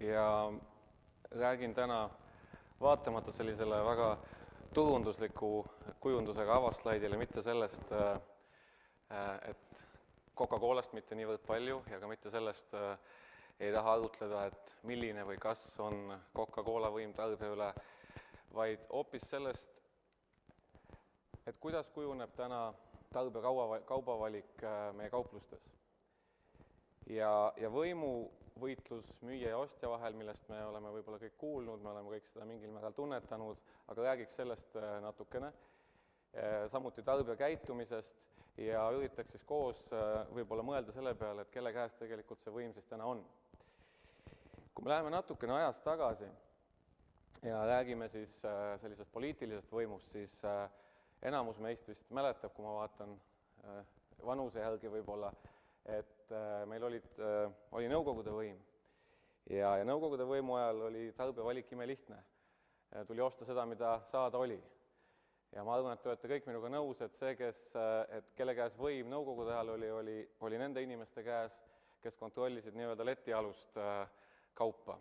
ja räägin täna vaatamata sellisele väga turundusliku kujundusega avaslaidile mitte sellest, et Coca-Colast mitte niivõrd palju ja ka mitte sellest ei taha arutleda, et milline või kas on Coca-Cola võim tarbija üle, vaid hoopis sellest, et kuidas kujuneb täna tarbija kaubavalik meie kauplustes. Ja võimuvõitlus müüja ja ostja vahel, millest me oleme võib-olla kõik kuulnud, me oleme kõik seda mingil määral tunnetanud, aga räägiks sellest natukene, samuti tarbija käitumisest ja üritaks siis koos võib-olla mõelda selle peale, et kelle käes tegelikult see võim siis täna on. Kui me läheme natukene ajas tagasi ja räägime siis sellisest poliitilisest võimust, siis enamus meist vist mäletab, kui ma vaatan vanuse järgi võib-olla, et meil oli Nõukogude võim ja Nõukogude võimu ajal oli tarbija valik imelihtne. Tuli osta seda, mida saada oli. Ja ma arvan, et te olete kõik minuga nõus, et see, kelle käes võim Nõukogude ajal oli nende inimeste käes, kes kontrollisid nii-öelda letialust kaupa.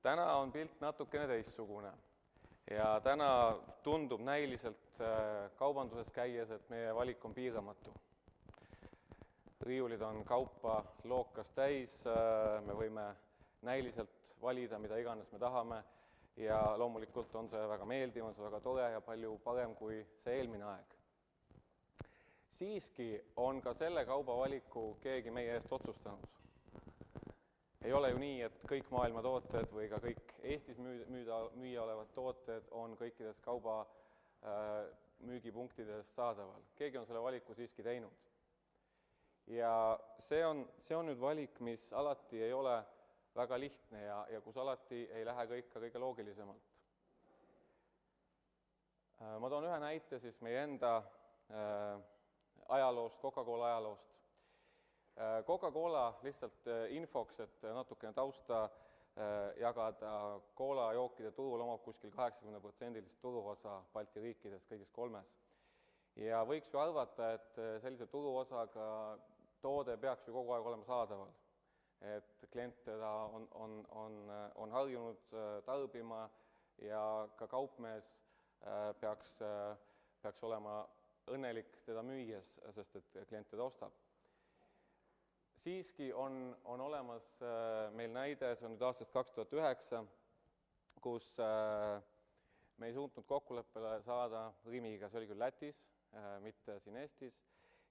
Täna on pilt natukene teistsugune ja täna tundub näiliselt kaubanduses käies, et meie valik on piiramatu. Riiulid on kaupa lookas täis, me võime näiliselt valida, mida iganes me tahame ja loomulikult on see väga meeldiv, on see väga tore ja palju parem kui see eelmine aeg. Siiski on ka selle kaubavaliku keegi meie eest otsustanud. Ei ole ju nii, et kõik maailma tooted või ka kõik Eestis müüa olevad tooted on kõikides kauba müügipunktides saadaval. Keegi on selle valiku siiski teinud. Ja see on nüüd valik, mis alati ei ole väga lihtne ja kus alati ei lähe kõik ka kõige loogilisemalt. Ma toon ühe näite siis meie enda ajaloost, Coca-Cola ajaloost. Coca-Cola lihtsalt infoks, et natukene tausta jagada, coolajookide turul omab kuskil 80% turuosa Balti riikides, kõigis kolmes. Ja võiks ju arvata, et sellise turuosaga toode peaks ju kogu aeg olema saadaval. Et klient teda on harjunud tarbima ja ka kaupmees peaks olema õnnelik teda müües, sest et klient teda ostab. Siiski on olemas meil näide, see on nüüd aastast 2009, kus me ei suutnud kokkuleppele saada Rimiga, see oli küll Lätis, mitte siin Eestis,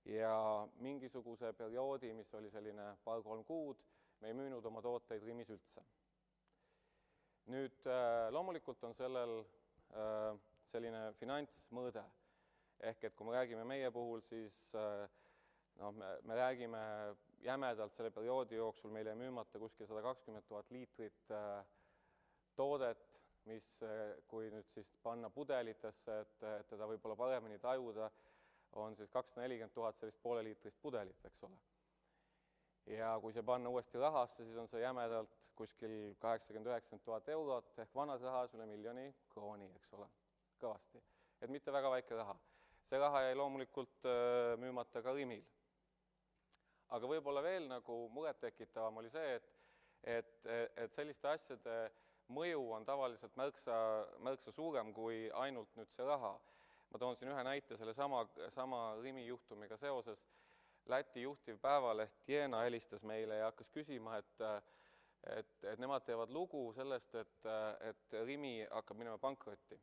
ja mingisuguse perioodi, mis oli selline 2-3 kuud, me ei müünud oma tooteid Rimis üldse. Nüüd loomulikult on sellel selline finantsmõõde, ehk et kui me räägime meie puhul, siis me räägime jämedalt selle perioodi jooksul meile müümata kuskil 120 000 liitrit toodet, mis kui nüüd siis panna pudelitesse, et teda võib-olla paremini tajuda, on siis 240 000 sellist pooleliitrist pudelit, eks ole. Ja kui see panna uuesti rahasse, siis on see jämedalt kuskil 80-90 000 eurot, ehk vanas rahas üle 1 miljoni krooni, eks ole, kõvasti. Et mitte väga väike raha. See raha jäi loomulikult müümata ka Rimil. Aga võib-olla veel nagu murettekitavam oli see, et selliste asjade mõju on tavaliselt märksa suurem kui ainult nüüd see raha. Ma toon siin ühe näite selle sama Rimi juhtumiga seoses. Läti juhtiv päevaleht Jena helistas meile ja hakkas küsima, et nemad teevad lugu sellest, et Rimi hakkab minema pankrotti.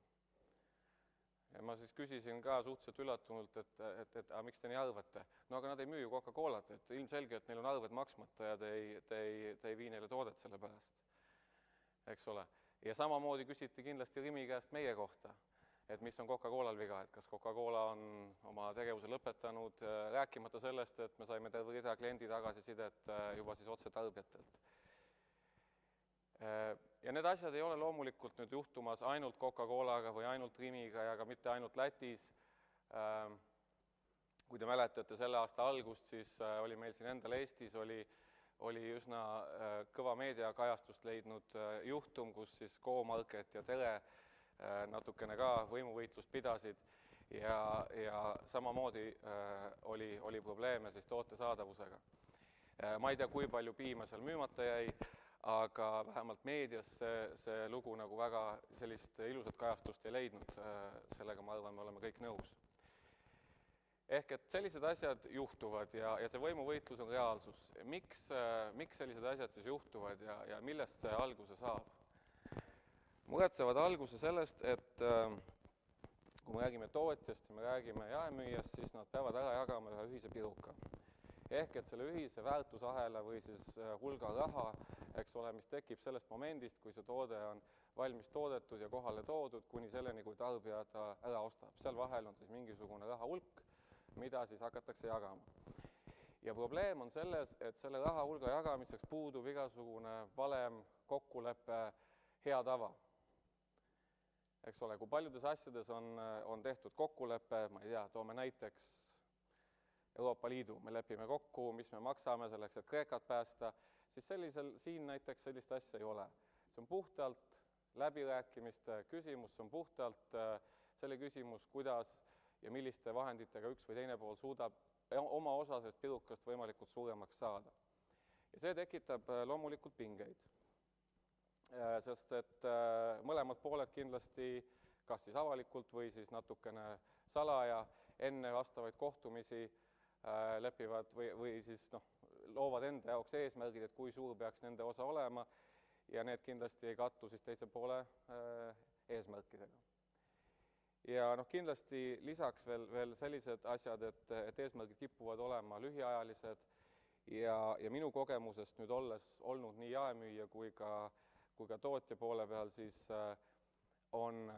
Ja ma siis küsisin ka suhteliselt üllatunult, et miks te nii arvate? No aga nad ei müü ju Coca-Colat, et ilmselge, et neil on arved maksmata ja te ei vii neile toodet selle pärast. Eks ole. Ja samamoodi küsiti kindlasti Rimi käest meie kohta, et mis on Coca-Colal viga, et kas Coca-Cola on oma tegevuse lõpetanud, rääkimata sellest, et me saime terve rida kliendi tagasisidet juba siis otse tarbijatelt. Ja need asjad ei ole loomulikult nüüd juhtumas ainult Coca-Colaga või ainult Rimiga ja ka mitte ainult Lätis. Kui te mäletate selle aasta algust, siis oli meil siin endal Eestis oli üsna kõva meediakajastust leidnud juhtum, kus siis Go-Market ja Tere natukene ka võimuvõitlust pidasid ja samamoodi oli probleeme siis toote saadavusega. Ma ei tea, kui palju piima seal müümata jäi, aga vähemalt meedias see lugu nagu väga sellist ilusat kajastust ei leidnud, sellega ma arvan, me oleme kõik nõus. Ehk et sellised asjad juhtuvad ja see võimuvõitlus on reaalsus. Miks sellised asjad siis juhtuvad ja millest see alguse saab? Muretsevad alguse sellest, et kui me räägime tootjast ja me räägime jaemüüjast, siis nad peavad ära jagama ühe ühise piruka. Ehk et selle ühise väärtusahela või siis hulga raha, eks ole, mis tekib sellest momendist, kui see toode on valmis toodetud ja kohale toodud, kuni selleni, kui tarbija ta ära ostab. Seal vahel on siis mingisugune raha hulk, mida siis hakatakse jagama. Ja probleem on selles, et selle raha hulga jagamiseks puudub igasugune valem, kokkulepe, hea tava. Eks ole, kui paljudes asjades on tehtud kokkulepe, ma ei tea, toome näiteks Euroopa Liidu, me lepime kokku, mis me maksame selleks, et Kreekat päästa, siis siin näiteks sellist asja ei ole. See on puhtalt läbirääkimiste küsimus, see on puhtalt selle küsimus, kuidas ja milliste vahenditega üks või teine pool suudab oma osa sellest pirukast võimalikult suuremaks saada. Ja see tekitab loomulikult pingeid. Sest et mõlemad pooled kindlasti kas siis avalikult või siis natukene salaja enne vastavaid kohtumisi lepivad või siis loovad enda jaoks eesmärgid, et kui suur peaks nende osa olema ja need kindlasti ei kattu siis teise poole eesmärkidega. Ja kindlasti lisaks veel sellised asjad, et eesmärgid kipuvad olema lühiajalised ja minu kogemusest nüüd olles olnud nii jaemüüja kui ka tootja poole peal, siis on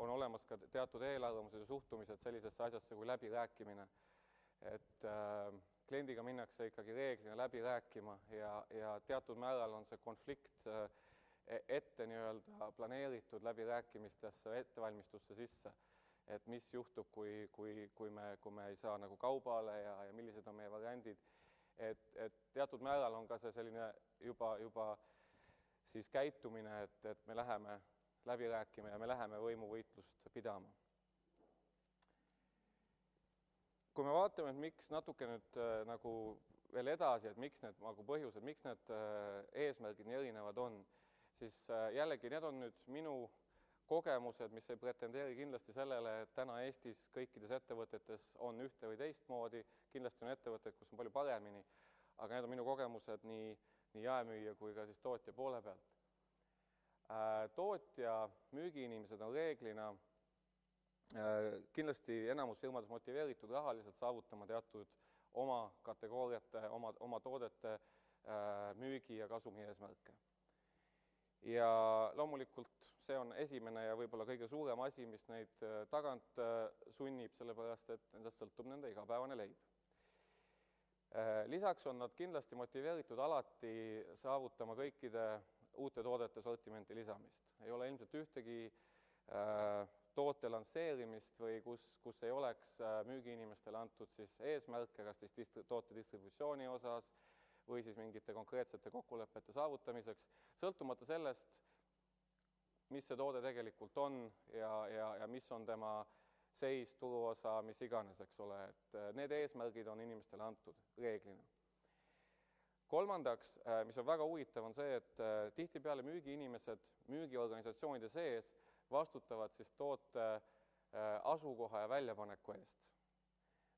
olemas ka teatud eelarvamused ja suhtumised sellisesse asjasse kui läbirääkimine. Et kliendiga minnakse ikkagi reeglina läbi rääkima ja teatud määral on see konflikt ette nii-öelda planeeritud läbirääkimistesse, ettevalmistusse sisse, et mis juhtub, kui me ei saa nagu kaubale ja millised on meie variandid. Et teatud määral on ka see selline juba siis käitumine, et me läheme läbi rääkima ja me läheme võimuvõitlust pidama. Kui me vaatame, et miks natuke nüüd nagu veel edasi, et miks need nagu põhjused, miks need eesmärgid nii erinevad on, siis jällegi need on nüüd minu kogemused, mis ei pretendeeri kindlasti sellele, et täna Eestis kõikides ettevõtetes on ühte või teistmoodi, kindlasti on ettevõtteid, kus on palju paremini, aga need on minu kogemused nii jaemüüja kui ka siis tootja poole pealt. Tootja müügiinimesed on reeglina kindlasti enamus firmades motiveeritud rahaliselt saavutama teatud oma kategooriate, oma toodete müügi ja kasumi eesmärke. Ja loomulikult see on esimene ja võib-olla kõige suurem asi, mis neid tagant sunnib, sellepärast et nendest sõltub nende igapäevane leib. Lisaks on nad kindlasti motiveeritud alati saavutama kõikide uute toodete sortimenti lisamist. Ei ole ilmselt ühtegi toote lansseerimist või kus ei oleks müügiinimestele antud siis eesmärke, kas siis toote distributsiooni osas või siis mingite konkreetsete kokkulepete saavutamiseks, sõltumata sellest, mis see toode tegelikult on ja mis on tema seis, turuosa, mis iganes, eks ole. Et need eesmärgid on inimestele antud reeglina. Kolmandaks, mis on väga huvitav, on see, et tihtipeale müügiinimesed müügiorganisatsioonide sees vastutavad siis toote asukoha ja väljapaneku eest,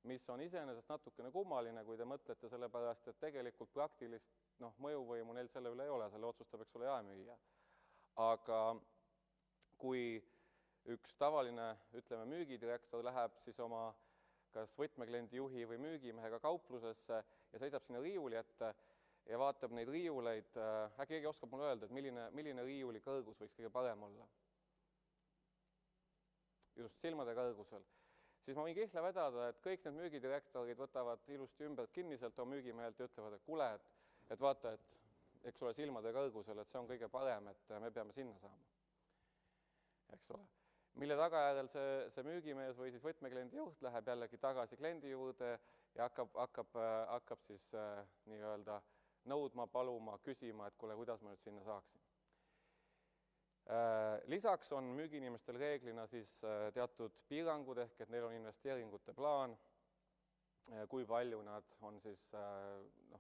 mis on iseenesest natukene kummaline, kui te mõtlete selle pärast, et tegelikult praktilist mõjuvõimu neil selle üle ei ole, selle otsustab, eks ole, jaemüüja. Aga kui üks tavaline, ütleme, müügidirektor läheb siis oma kas võtmekliendi juhi või müügimehega kauplusesse ja seisab sinna riiuli ette ja vaatab neid riiuleid, äkki keegi oskab mulle öelda, et milline riiuli kõrgus võiks kõige parem olla? Just silmade kõrgusel. Siis ma võin kihla vedada, et kõik need müügidirektorid võtavad ilusti ümbert kinniselt oma müügimehelt ja ütlevad, et kuule, et vaata, et eks ole silmade kõrgusel, et see on kõige parem, et me peame sinna saama. Eks ole. Mille tagajärjel see müügimees või siis võtmekliendi juht läheb jällegi tagasi kliendi juurde ja hakkab siis nii-öelda nõudma, paluma, küsima, et kuule, kuidas ma nüüd sinna saaksin. Lisaks on müügiinimestel reeglina siis teatud piirangud, ehk et neil on investeeringute plaan, kui palju nad on siis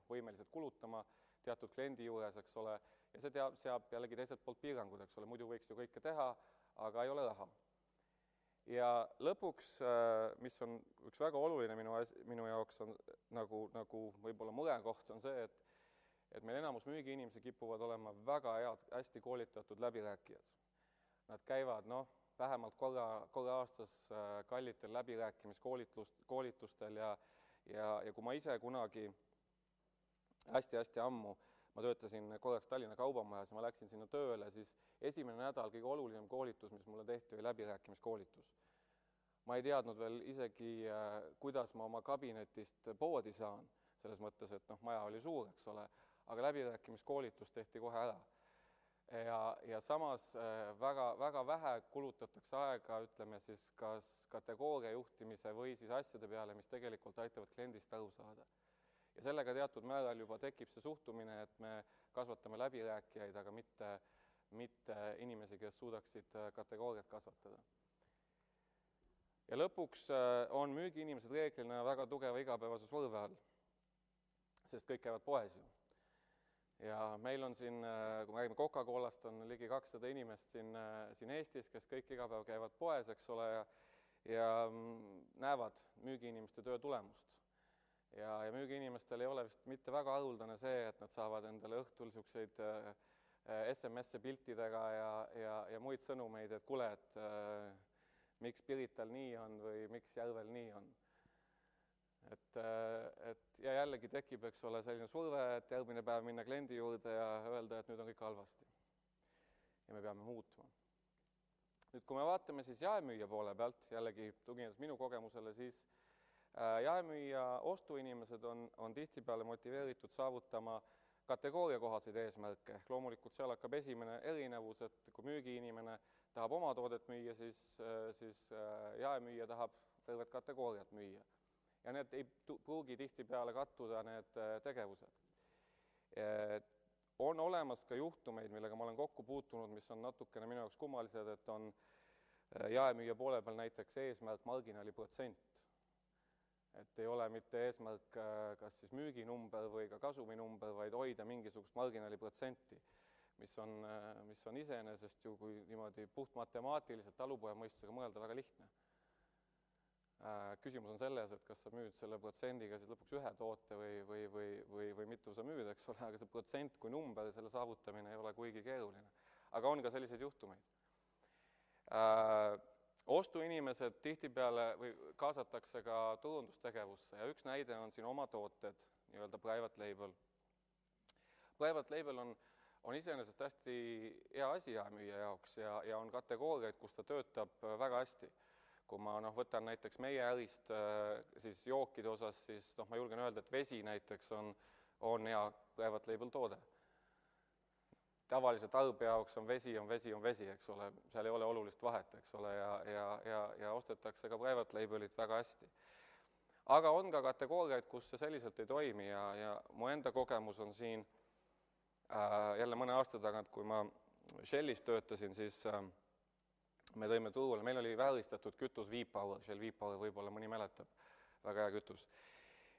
võimelised kulutama teatud kliendi juures, eks ole, ja see seab jällegi teiselt poolt piirangud, eks ole, muidu võiks ju kõike teha, aga ei ole raha. Ja lõpuks, mis on üks väga oluline minu jaoks on nagu võib-olla murekoht on see, et meil enamus müügiinimesi kipuvad olema väga hästi koolitatud läbirääkijad. Nad käivad vähemalt korra aastas kallitel läbirääkimiskoolitustel ja kui ma ise kunagi hästi ammu, ma töötasin korraks Tallinna Kaubamajas ja ma läksin sinna tööle, siis esimene nädal kõige olulisem koolitus, mis mulle tehti, oli läbirääkimiskoolitus. Ma ei teadnud veel isegi, kuidas ma oma kabinetist poodi saan, selles mõttes, et maja oli suur, eks ole, aga läbirääkimiskoolitus tehti kohe ära. Ja samas väga vähe kulutatakse aega, ütleme siis, kas kategooria juhtimise või siis asjade peale, mis tegelikult aitavad kliendist aru saada. Ja sellega teatud määral juba tekib see suhtumine, et me kasvatame läbirääkijaid, aga mitte inimesi, kes suudaksid kategooriat kasvatada. Ja lõpuks on müügiinimesed reeglina väga tugeva igapäevase surve all, sest kõik käivad poes ju. Ja meil on siin, kui me räägime Coca-Colast, on ligi 200 inimest siin Eestis, kes kõik iga päev käivad poes, eks ole, ja näevad müügiinimeste töö tulemust. Ja müügiinimestel ei ole vist mitte väga haruldane see, et nad saavad endale õhtul selliseid SMS-e piltidega ja muid sõnumeid, et kuule, et miks Pirital nii on või miks Järvel nii on. Ja jällegi tekib, eks ole, selline surve, et järgmine päev minna kliendi juurde ja öelda, et nüüd on kõik halvasti. Ja me peame muutma. Nüüd, kui me vaatame siis jaemüüja poole pealt, jällegi tuginedes minu kogemusele, siis jaemüüja ostuinimesed on tihtipeale motiveeritud saavutama kategooriakohaseid eesmärke. Ehk loomulikult seal hakkab esimene erinevus, et kui müügiinimene tahab oma toodet müüa, siis jaemüüja tahab tervet kategooriat müüa. Ja need ei pruugi tihtipeale kattuda need tegevused. On olemas ka juhtumeid, millega ma olen kokku puutunud, mis on natukene minu jaoks kummalised, et on jaemüüja poole peal näiteks eesmärk marginaaliprotsent. Et ei ole mitte eesmärk kas siis müüginumber või ka kasuminumber, vaid hoida mingisugust marginaaliprotsenti, mis on iseenesest ju kui niimoodi puht matemaatiliselt talupoja mõistusega mõelda väga lihtne. Küsimus on selles, et kas sa müüd selle protsendiga siis lõpuks ühe toote või mitu sa müüd, eks ole, aga see protsent kui number, selle saavutamine ei ole kuigi keeruline. Aga on ka selliseid juhtumeid. Ostuinimesed tihtipeale kaasatakse ka turundustegevusse ja üks näide on siin oma tooted, nii-öelda private label. Private label on iseenesest hästi hea asi jaemüüja jaoks ja on kategooriaid, kus ta töötab väga hästi. Kui ma võtan näiteks meie ärist siis jookide osas, siis ma julgen öelda, et vesi näiteks on hea private label toode. Tavalise tarbija jaoks on vesi, eks ole, seal ei ole olulist vahet, eks ole, ja ostetakse ka private labelit väga hästi. Aga on ka kategooriaid, kus see selliselt ei toimi ja mu enda kogemus on siin jälle mõne aasta tagant, kui ma Shellis töötasin, siis me tõime turule, meil oli vääristatud kütus V-Power, Shell V-Power võib-olla mõni mäletab, väga hea kütus.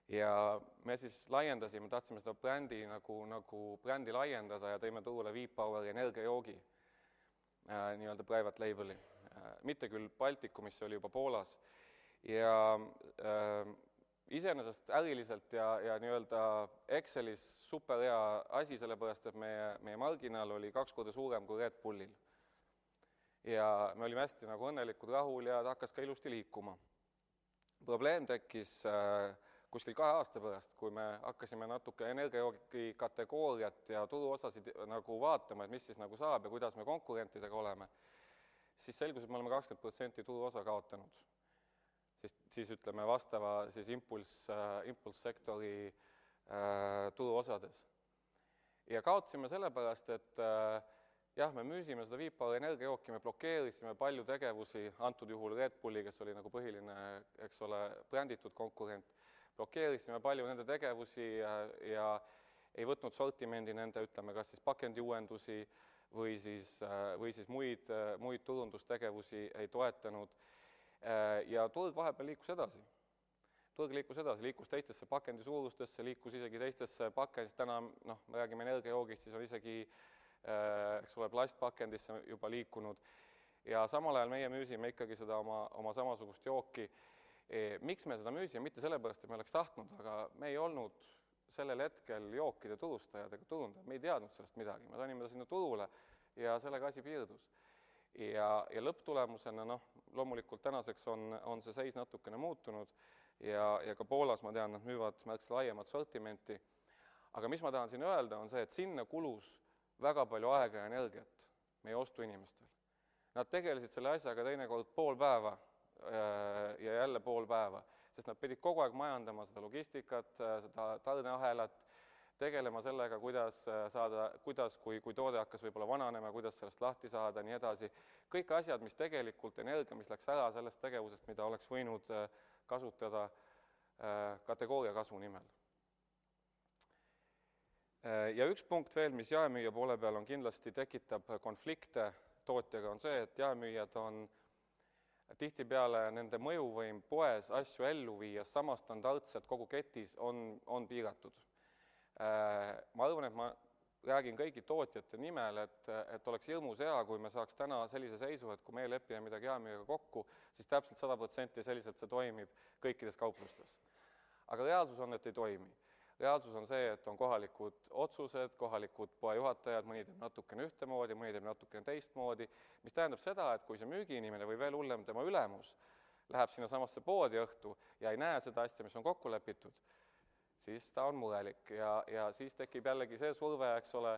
Ja me siis laiendasime, tahtsime seda brändi nagu brändi laiendada ja tõime turule V-Poweri energiajoogi, nii-öelda private labeli. Mitte küll Baltikumisse, oli juba Poolas. Ja iseenesest äriliselt ja nii-öelda Excelis super hea asi, sellepärast, et meie marginaal oli 2 korda suurem kui Red Bullil. Ja me olime hästi õnnelikud, rahul ja ta hakkas ka ilusti liikuma. Probleem tekkis kuskil 2 aasta pärast, kui me hakkasime natuke energiajoogi kategooriat ja turuosasid vaatama, et mis siis saab ja kuidas me konkurentidega oleme, siis selgus, et me oleme 20% turuosa kaotanud. Siis ütleme vastava impulssektori turuosades. Ja kaotasime sellepärast, et jah, me müüsime seda V-Power energiajooki, me blokeerisime palju tegevusi, antud juhul Red Bulli, kes oli põhiline, eks ole, bränditud konkurent, blokeerisime palju nende tegevusi ja ei võtnud sortimendi nende, ütleme, kas siis pakendiuuendusi või siis muid turundustegevusi ei toetanud. Ja turg vahepeal liikus edasi. Liikus teistesse pakendi suurustesse, liikus isegi teistesse pakendist. Täna, me räägime energiajoogist, siis on isegi eks ole, plastpakendisse juba liikunud ja samal ajal meie müüsime ikkagi seda oma samasugust jooki. Miks me seda müüsime? Mitte sellepärast, et me oleks tahtnud, aga me ei olnud sellel hetkel jookide turustajad ega turundajad, me ei teadnud sellest midagi, me panime ta sinna turule ja sellega asi piirdus. Ja lõpptulemusena, loomulikult tänaseks on see seis natukene muutunud ja ka Poolas ma tean, nad müüvad märksa laiemat sortimenti. Aga mis ma tahan siin öelda, on see, et sinna kulus väga palju aega ja energiat meie ostuinimestel. Nad tegelesid selle asjaga teinekord pool päeva ja jälle pool päeva, sest nad pidid kogu aeg majandama seda logistikat, seda tarneahelat, tegelema sellega, kuidas kui toode hakkas võib-olla vananema, kuidas sellest lahti saada, nii edasi. Kõik asjad, mis tegelikult energia, mis läks ära sellest tegevusest, mida oleks võinud kasutada kategooria kasvu nimel. Ja üks punkt veel, mis jaemüüja poole peal on kindlasti tekitab konflikte tootjaga, on see, et jaemüüjad on tihtipeale nende mõjuvõim poes asju ellu viies sama standardselt kogu ketis on piiratud. Ma arvan, et ma räägin kõigi tootjate nimel, et oleks hirmus hea, kui me saaks täna sellise seisu, et kui me lepime midagi jaemüüjaga kokku, siis täpselt 100% selliselt see toimib kõikides kauplustes. Aga reaalsus on, et ei toimi. Reaalsus on see, et on kohalikud otsused, kohalikud poejuhatajad, mõni teeb natukene ühtemoodi, mõni teeb natukene teistmoodi, mis tähendab seda, et kui see müügiinimene või veel hullem tema ülemus läheb sinna samasse poodi õhtu ja ei näe seda asja, mis on kokku lepitud, siis ta on murelik ja siis tekib jällegi see surve, eks ole,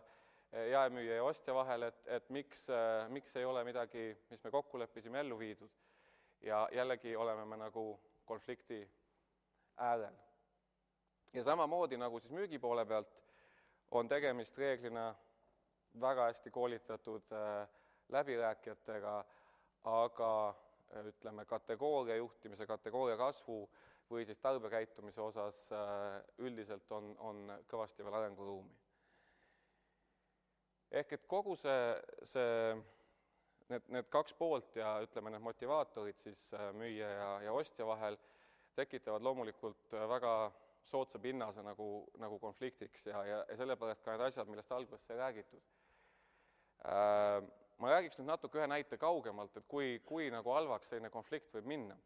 jaemüüja ja ostja vahel, et miks ei ole midagi, mis me kokku leppisime, ellu viidud. Ja jällegi oleme me nagu konflikti äärel. Ja samamoodi nagu siis müügi poole pealt on tegemist reeglina väga hästi koolitatud läbirääkijatega, aga ütleme kategooria juhtimise, kategooria kasvu või siis tarbekäitumise osas üldiselt on kõvasti veel arenguruumi. Ehk et kogu need kaks poolt ja ütleme need motivaatorid siis müüja ja ostja vahel tekitavad loomulikult väga soodsa pinnase nagu konfliktiks ja sellepärast ka need asjad, millest alguses sai räägitud. Ma räägiks nüüd natuke ühe näite kaugemalt, et kui nagu halvaks selline konflikt võib minna.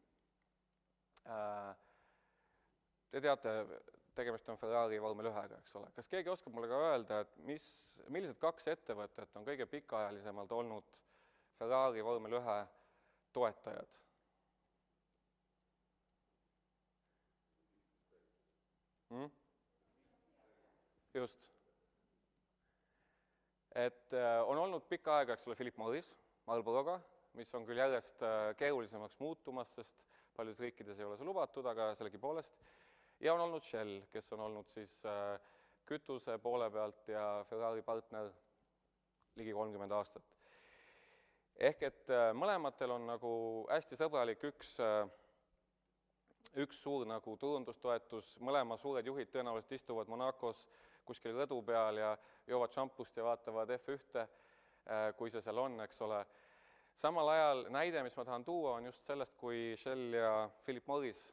Te teate, tegemist on Ferrari vormel 1-ga, eks ole. Kas keegi oskab mulle ka öelda, et millised kaks ettevõtet on kõige pikaajalisemalt olnud Ferrari vormel 1 toetajad? Just. Et on olnud pikka aega, eks ole, Philip Morris Marlboroga, mis on küll järjest keerulisemaks muutumas, sest paljudes riikides ei ole see lubatud, aga sellegipoolest. Ja on olnud Shell, kes on olnud siis kütuse poole pealt ja Ferrari partner ligi 30 aastat. Ehk et mõlematel on nagu hästi sõbralik üks suur nagu turundustoetus, mõlema suured juhid tõenäoliselt istuvad Monacos kuskil rõdu peal ja joovad šampust ja vaatavad F1, kui see seal on, eks ole. Samal ajal näide, mis ma tahan tuua, on just sellest, kui Shell ja Philip Morris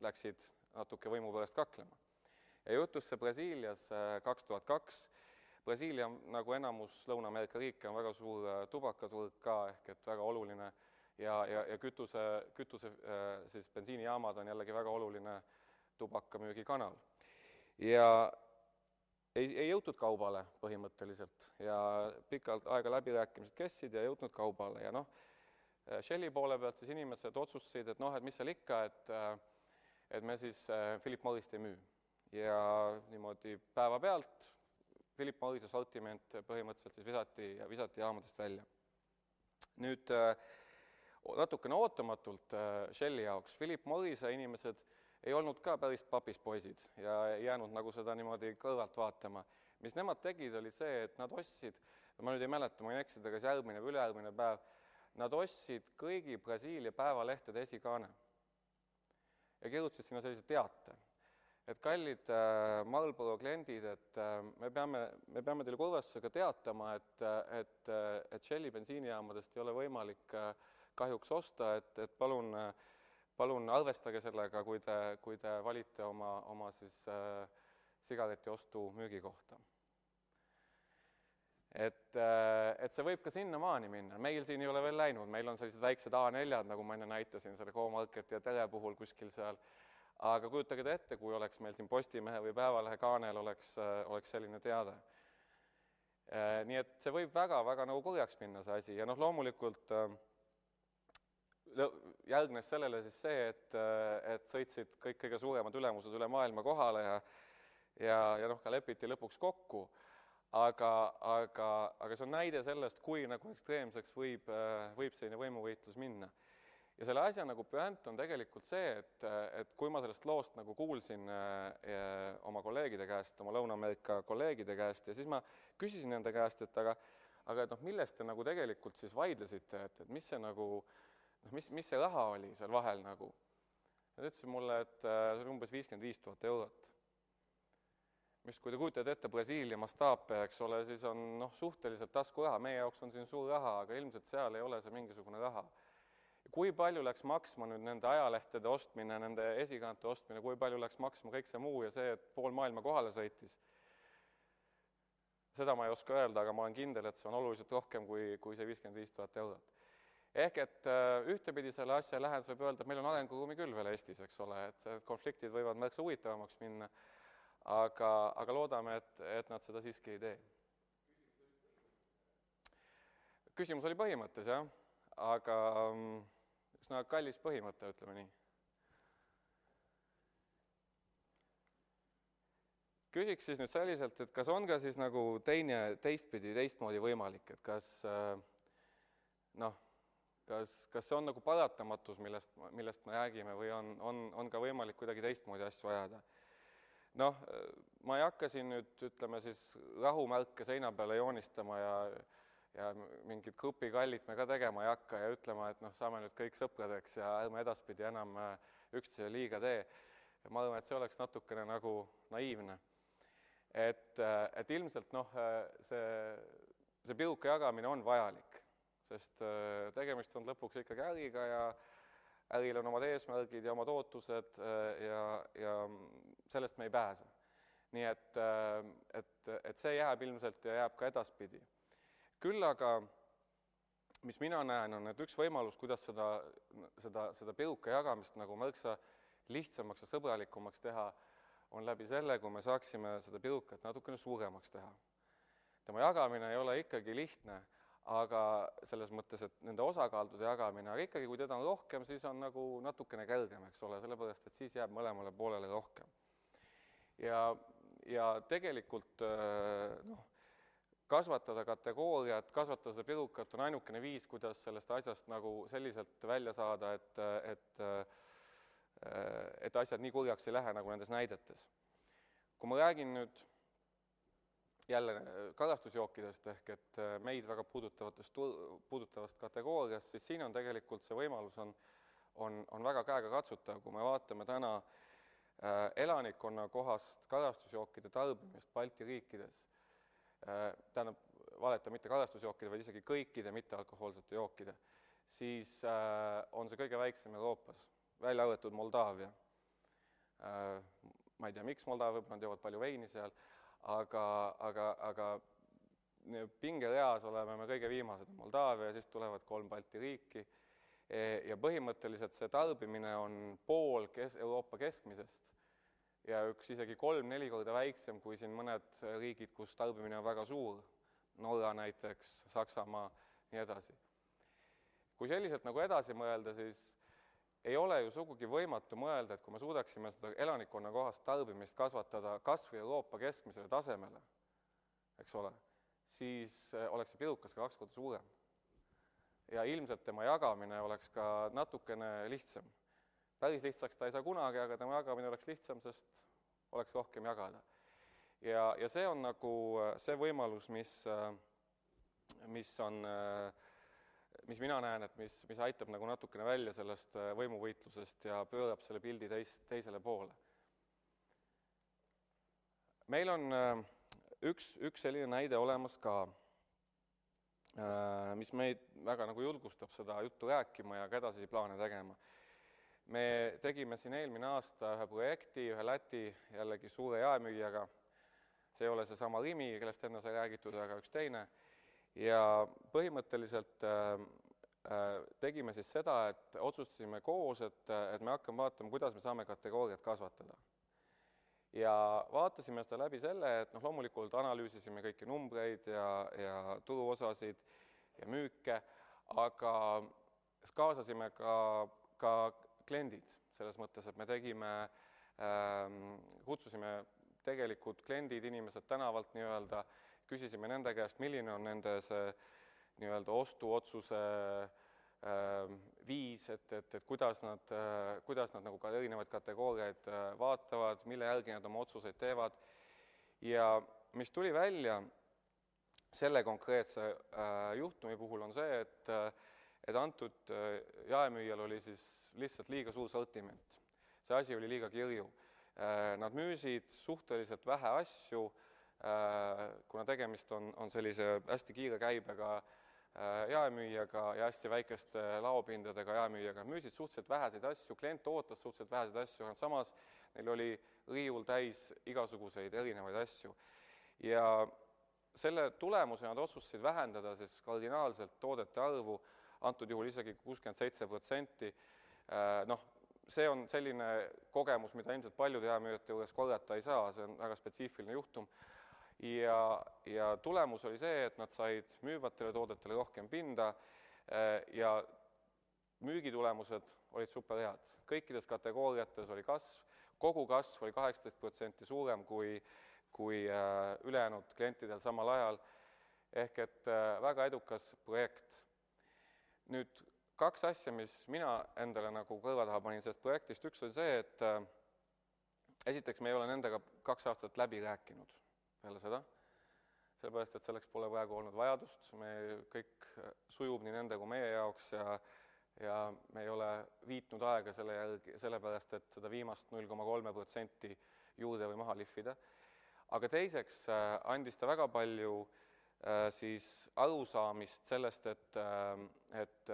läksid natuke võimu pärast kaklema. Ja juhtus see Brasiilias 2002. Brasiilia, nagu enamus Lõuna-Ameerika riike, on väga suur tubakaturg ka, ehk et väga oluline ja kütuse siis bensiinijaamad on jällegi väga oluline tubakamüügikanal. Ja ei jõutud kaubale põhimõtteliselt ja pikalt aega läbirääkimised kestsid ja jõudnud kaubale. Ja Shelli poole pealt siis inimesed otsustasid, et mis seal ikka, et me siis Philip Morrist ei müü. Ja niimoodi päeva pealt Philip Morrise sortiment põhimõtteliselt siis visati jaamadest välja. Nüüd natukene ootamatult Shelli jaoks Philip Morrise inimesed ei olnud ka päris papispoisid ja jäänud nagu seda niimoodi kõrvalt vaatama. Mis nemad tegid, oli see, et nad ostsid, ma nüüd ei mäleta, ma ei eksida, kas järgmine või ülejärgmine päev, nad ostsid kõigi Brasiilia päevalehtede esikaane ja kirjutasid sinna sellise teate. Et kallid Marlboro kliendid, et me peame teile kurvastusega teatama, et Shelli bensiinijaamadest ei ole võimalik kahjuks osta, et palun arvestage sellega, kui te valite oma siis sigareti ostu müügi kohta. et see võib ka sinnamaani minna. Meil siin ei ole veel läinud, meil on sellised väiksed A4-d, nagu ma enne näitasin selle GoMarketi ja Tele puhul kuskil seal. Aga kujutage te ette, kui oleks meil siin Postimehe või Päevalehe kaanel oleks selline teade. Nii et see võib väga-väga nagu kurjaks minna see asi ja loomulikult järgnes sellele siis see, et sõitsid kõik kõige suuremad ülemused üle maailma kohale ja ka lepiti lõpuks kokku. Aga see on näide sellest, kui nagu ekstreemseks võib selline võimuvõitlus minna. Ja selle asja nagu püant on tegelikult see, et kui ma sellest loost nagu kuulsin oma kolleegide käest, oma Lõuna-Ameerika kolleegide käest ja siis ma küsisin nende käest, et aga millest te nagu tegelikult siis vaidlesite, et mis see nagu, mis see raha oli seal vahel nagu. Nad ütlesid mulle, et see oli umbes 55 000 eurot. Mis kui te kujutate ette Brasiilia mastaape, eks ole, siis on suhteliselt tasku raha. Meie jaoks on siin suur raha, aga ilmselt seal ei ole see mingisugune raha. Kui palju läks maksma nüüd nende ajalehtede ostmine, nende esikante ostmine, kui palju läks maksma kõik see muu ja see, et pool maailma kohale sõitis? Seda ma ei oska öelda, aga ma olen kindel, et see on oluliselt rohkem kui see 55 000 eurot. Ehk et ühtepidi selle asja lähes võib öelda, et meil on arenguruumi küll veel Eestis, eks ole, et konfliktid võivad märksa huvitavamaks minna, aga loodame, et nad seda siiski ei tee. Küsimus oli põhimõttes, jah, aga üsna kallis põhimõte, ütleme nii. Küsiks siis nüüd selliselt, et kas on ka siis nagu teistmoodi võimalik, et kas see on nagu paratamatus, millest me räägime või on ka võimalik kuidagi teistmoodi asju ajada. Ma ei hakka siin nüüd, ütleme siis, rahumärke seina peale joonistama ja mingit grupikallit me ka tegema ei hakka ja ütlema, et saame nüüd kõik sõpradeks ja ärme edaspidi enam üksteise liiga tee. Ma arvan, et see oleks natukene nagu naiivne. Et ilmselt see piruka jagamine on vajalik, sest tegemist on lõpuks ikkagi äriga ja äril on omad eesmärgid ja omad ootused ja sellest me ei pääse. Nii et see jääb ilmselt ja jääb ka edaspidi. Küll aga, mis mina näen, on, et üks võimalus, kuidas seda piruka jagamist nagu märksa lihtsamaks ja sõbralikumaks teha, on läbi selle, kui me saaksime seda pirukat natukene suuremaks teha. Tema jagamine ei ole ikkagi lihtne, aga selles mõttes, et nende osakaaldude jagamine, aga ikkagi, kui teda on rohkem, siis on nagu natukene kergem, eks ole, sellepärast, et siis jääb mõlemale poolele rohkem. Ja tegelikult kasvatada kategooriat, kasvatada seda pirukat on ainukene viis, kuidas sellest asjast nagu selliselt välja saada, et asjad nii kurjaks ei lähe nagu nendes näidetes. Kui ma räägin nüüd jälle kalastusjookidest ehk et meid väga puudutavast kategooriast, siis siin on tegelikult see võimalus on väga käega katsutav, kui me vaatame täna elanikkonna kohast kalastusjookide tarbimist Balti riikides. Tähendab, valeta mitte kalastusjookide, vaid isegi kõikide mittealkohoolsete jookide, siis on see kõige väiksem Euroopas, välja arvatud Moldaavia. Ma ei tea, miks Moldaavia, nad joovad palju veini seal, aga pingereas oleme me kõige viimased Moldaavia ja siis tulevad 3 Balti riiki ja põhimõtteliselt see tarbimine on pool Euroopa keskmisest ja isegi 3-4 korda väiksem kui siin mõned riigid, kus tarbimine on väga suur, Norra näiteks, Saksamaa, nii edasi. Kui selliselt nagu edasi mõelda, siis ei ole ju sugugi võimatu mõelda, et kui me suudaksime seda elanikkonna kohast tarbimist kasvatada kas või Euroopa keskmisele tasemele, eks ole, siis oleks see pirukas ka 2 korda suurem. Ja ilmselt tema jagamine oleks ka natukene lihtsam. Päris lihtsaks ta ei saa kunagi, aga tema jagamine oleks lihtsam, sest oleks rohkem jagada. Ja see on nagu see võimalus, mis mina näen, et mis aitab nagu natukene välja sellest võimuvõitlusest ja pöörab selle pildi teisele poole. Meil on üks selline näide olemas ka, mis meid väga nagu julgustab seda juttu rääkima ja ka edasi plaane tegema. Me tegime siin eelmine aasta ühe projekti, ühe Läti jällegi suure jaemüüjaga. See ei ole see sama Rimi, kellest enne sai räägitud, aga üks teine. Ja põhimõtteliselt tegime siis seda, et otsustasime koos, et me hakkame vaatama, kuidas me saame kategooriat kasvatada. Ja vaatasime seda läbi selle, et loomulikult analüüsisime kõiki numbreid ja turuosasid ja müüke, aga kaasasime ka kliendid, selles mõttes, et me kutsusime tegelikult kliendid, inimesed tänavalt nii-öelda, küsisime nende käest, milline on nende see nii-öelda ostuotsuse viis, et kuidas nad nagu ka erinevaid kategooriaid vaatavad, mille järgi nad oma otsuseid teevad. Ja mis tuli välja selle konkreetse juhtumi puhul on see, et antud jaemüüjal oli siis lihtsalt liiga suur sortiment. See asi oli liiga kirju. Nad müüsid suhteliselt vähe asju, kuna tegemist on sellise hästi kiire käibega jaemüüjaga ja hästi väikeste laopindadega jaemüüjaga. Müüsid suhteliselt väheseid asju, klient ootas suhteliselt väheseid asju, aga samas neil oli riiul täis igasuguseid erinevaid asju. Ja selle tulemusena nad otsustasid vähendada siis kardinaalselt toodete arvu, antud juhul isegi 67%. See on selline kogemus, mida ilmselt paljude jaemüüjate juures korrata ei saa, see on väga spetsiifiline juhtum. Ja tulemus oli see, et nad said müüvatele toodetele rohkem pinda ja müügitulemused olid superhead. Kõikides kategooriates oli kasv, kogu kasv oli 18% suurem kui ülejäänud klientidel samal ajal, ehk et väga edukas projekt. Nüüd kaks asja, mis mina endale nagu kõrva taha panin sellest projektist, üks oli see, et esiteks me ei ole nendega 2 aastat läbi rääkinud peale seda, sellepärast, et selleks pole praegu olnud vajadust, me kõik sujub nii nende kui meie jaoks ja me ei ole viitnud aega sellepärast, et seda viimast 0,3% juurde või maha lihvida. Aga teiseks andis ta väga palju siis arusaamist sellest, et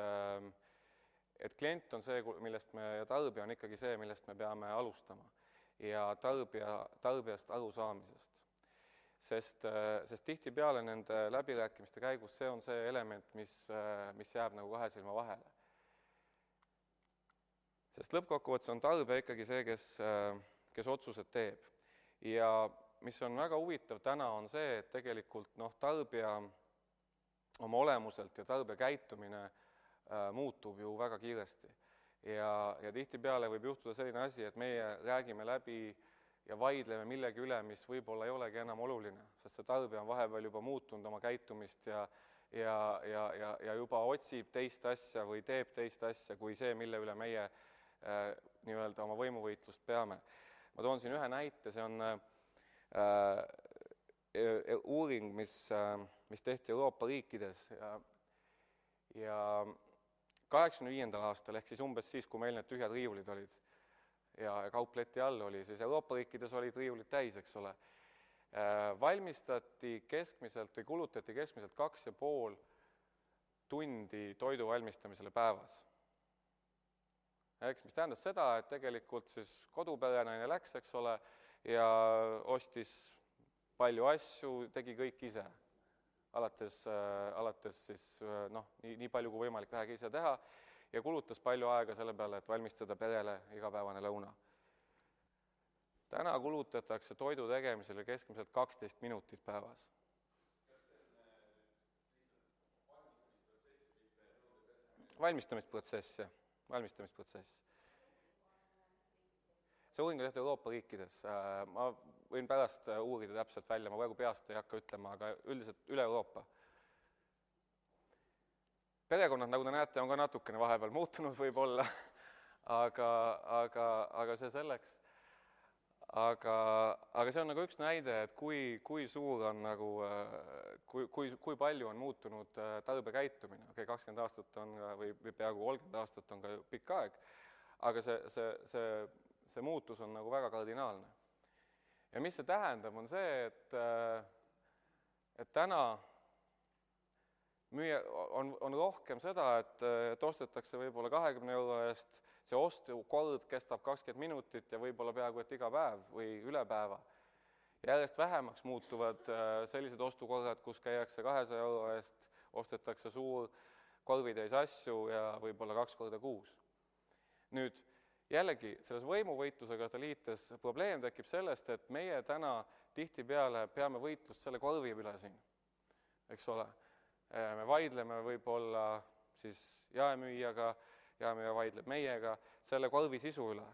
klient on see, ja tarbija on ikkagi see, millest me peame alustama ja tarbijast arusaamisest. Sest tihtipeale nende läbirääkimiste käigus see on see element, mis jääb nagu kahe silma vahele. Sest lõppkokkuvõttes on tarbija ikkagi see, kes otsused teeb. Ja mis on väga huvitav täna on see, et tegelikult tarbija oma olemuselt ja tarbija käitumine muutub ju väga kiiresti. Ja tihtipeale võib juhtuda selline asi, et meie räägime läbi ja vaidleme millegi üle, mis võib-olla ei olegi enam oluline, sest see tarbija on vahepeal juba muutunud oma käitumist ja juba otsib teist asja või teeb teist asja kui see, mille üle meie nii-öelda oma võimuvõitlust peame. Ma toon siin ühe näite, see on uuring, mis tehti Euroopa riikides ja 85. aastal, ehk siis umbes siis, kui meil need tühjad riiulid olid ja kaupleti all oli, siis Euroopa riikides olid riiulid täis, eks ole. Valmistati keskmiselt või kulutati keskmiselt 2,5 tundi toidu valmistamisele päevas. Mis tähendas seda, et tegelikult siis koduperenaine läks, eks ole, ja ostis palju asju, tegi kõik ise. Alates siis nii palju kui võimalik vähegi ise teha ja kulutas palju aega selle peale, et valmistada perele igapäevane lõuna. Täna kulutatakse toidu tegemisele keskmiselt 12 minutit päevas. Valmistamisprotsess, jah. Valmistamisprotsess. See uuring on tehtud Euroopa riikides. Ma võin pärast uurida täpselt välja, ma praegu peast ei hakka ütlema, aga üldiselt üle Euroopa. Perekonnad, nagu te näete, on ka natukene vahepeal muutunud võib-olla, aga see selleks. Aga see on nagu üks näide, et kui suur on nagu, kui palju on muutunud tarbija käitumine. 20 aastat on või peaaegu 30 aastat on ka pikk aeg, aga see muutus on nagu väga kardinaalne. Ja mis see tähendab, on see, et täna on rohkem seda, et ostetakse võib-olla 20 euro eest, see ostukord kestab 20 minutit ja võib-olla peaaegu et iga päev või üle päeva. Järjest vähemaks muutuvad sellised ostukorrad, kus käiakse 200 € eest, ostetakse suur korvitäis asju ja võib-olla 2 korda kuus. Nüüd jällegi selles võimuvõitlusega seda liites probleem tekib sellest, et meie täna tihtipeale peame võitlust selle korvi üle siin, eks ole. Me vaidleme võib-olla siis jaemüüjaga, jaemüüja vaidleb meiega selle korvi sisu üle.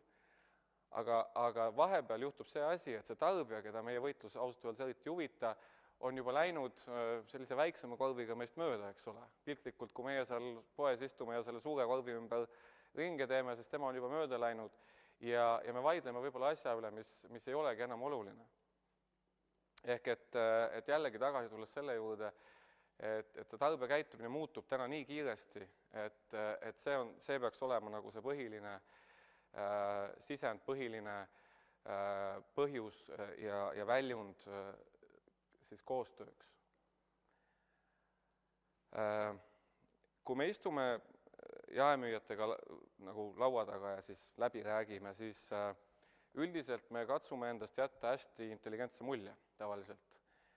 Aga vahepeal juhtub see asi, et see tarbija, keda meie võitlus ausalt öeldes eriti huvita, on juba läinud sellise väiksema korviga meist mööda, eks ole. Piltlikult, kui meie seal poes istume ja selle suure korvi ümber ringe teeme, sest tema on juba mööda läinud ja me vaidleme võib-olla asja üle, mis ei olegi enam oluline. Ehk et jällegi tagasi tulles selle juurde, et tarbija käitumine muutub täna nii kiiresti, et see peaks olema nagu see põhiline sisend, põhiline põhjus ja väljund siis koostööks. Kui me istume jaemüüjatega nagu laua taga ja siis läbi räägime, siis üldiselt me katsume endast jätta hästi intelligentse mulje tavaliselt.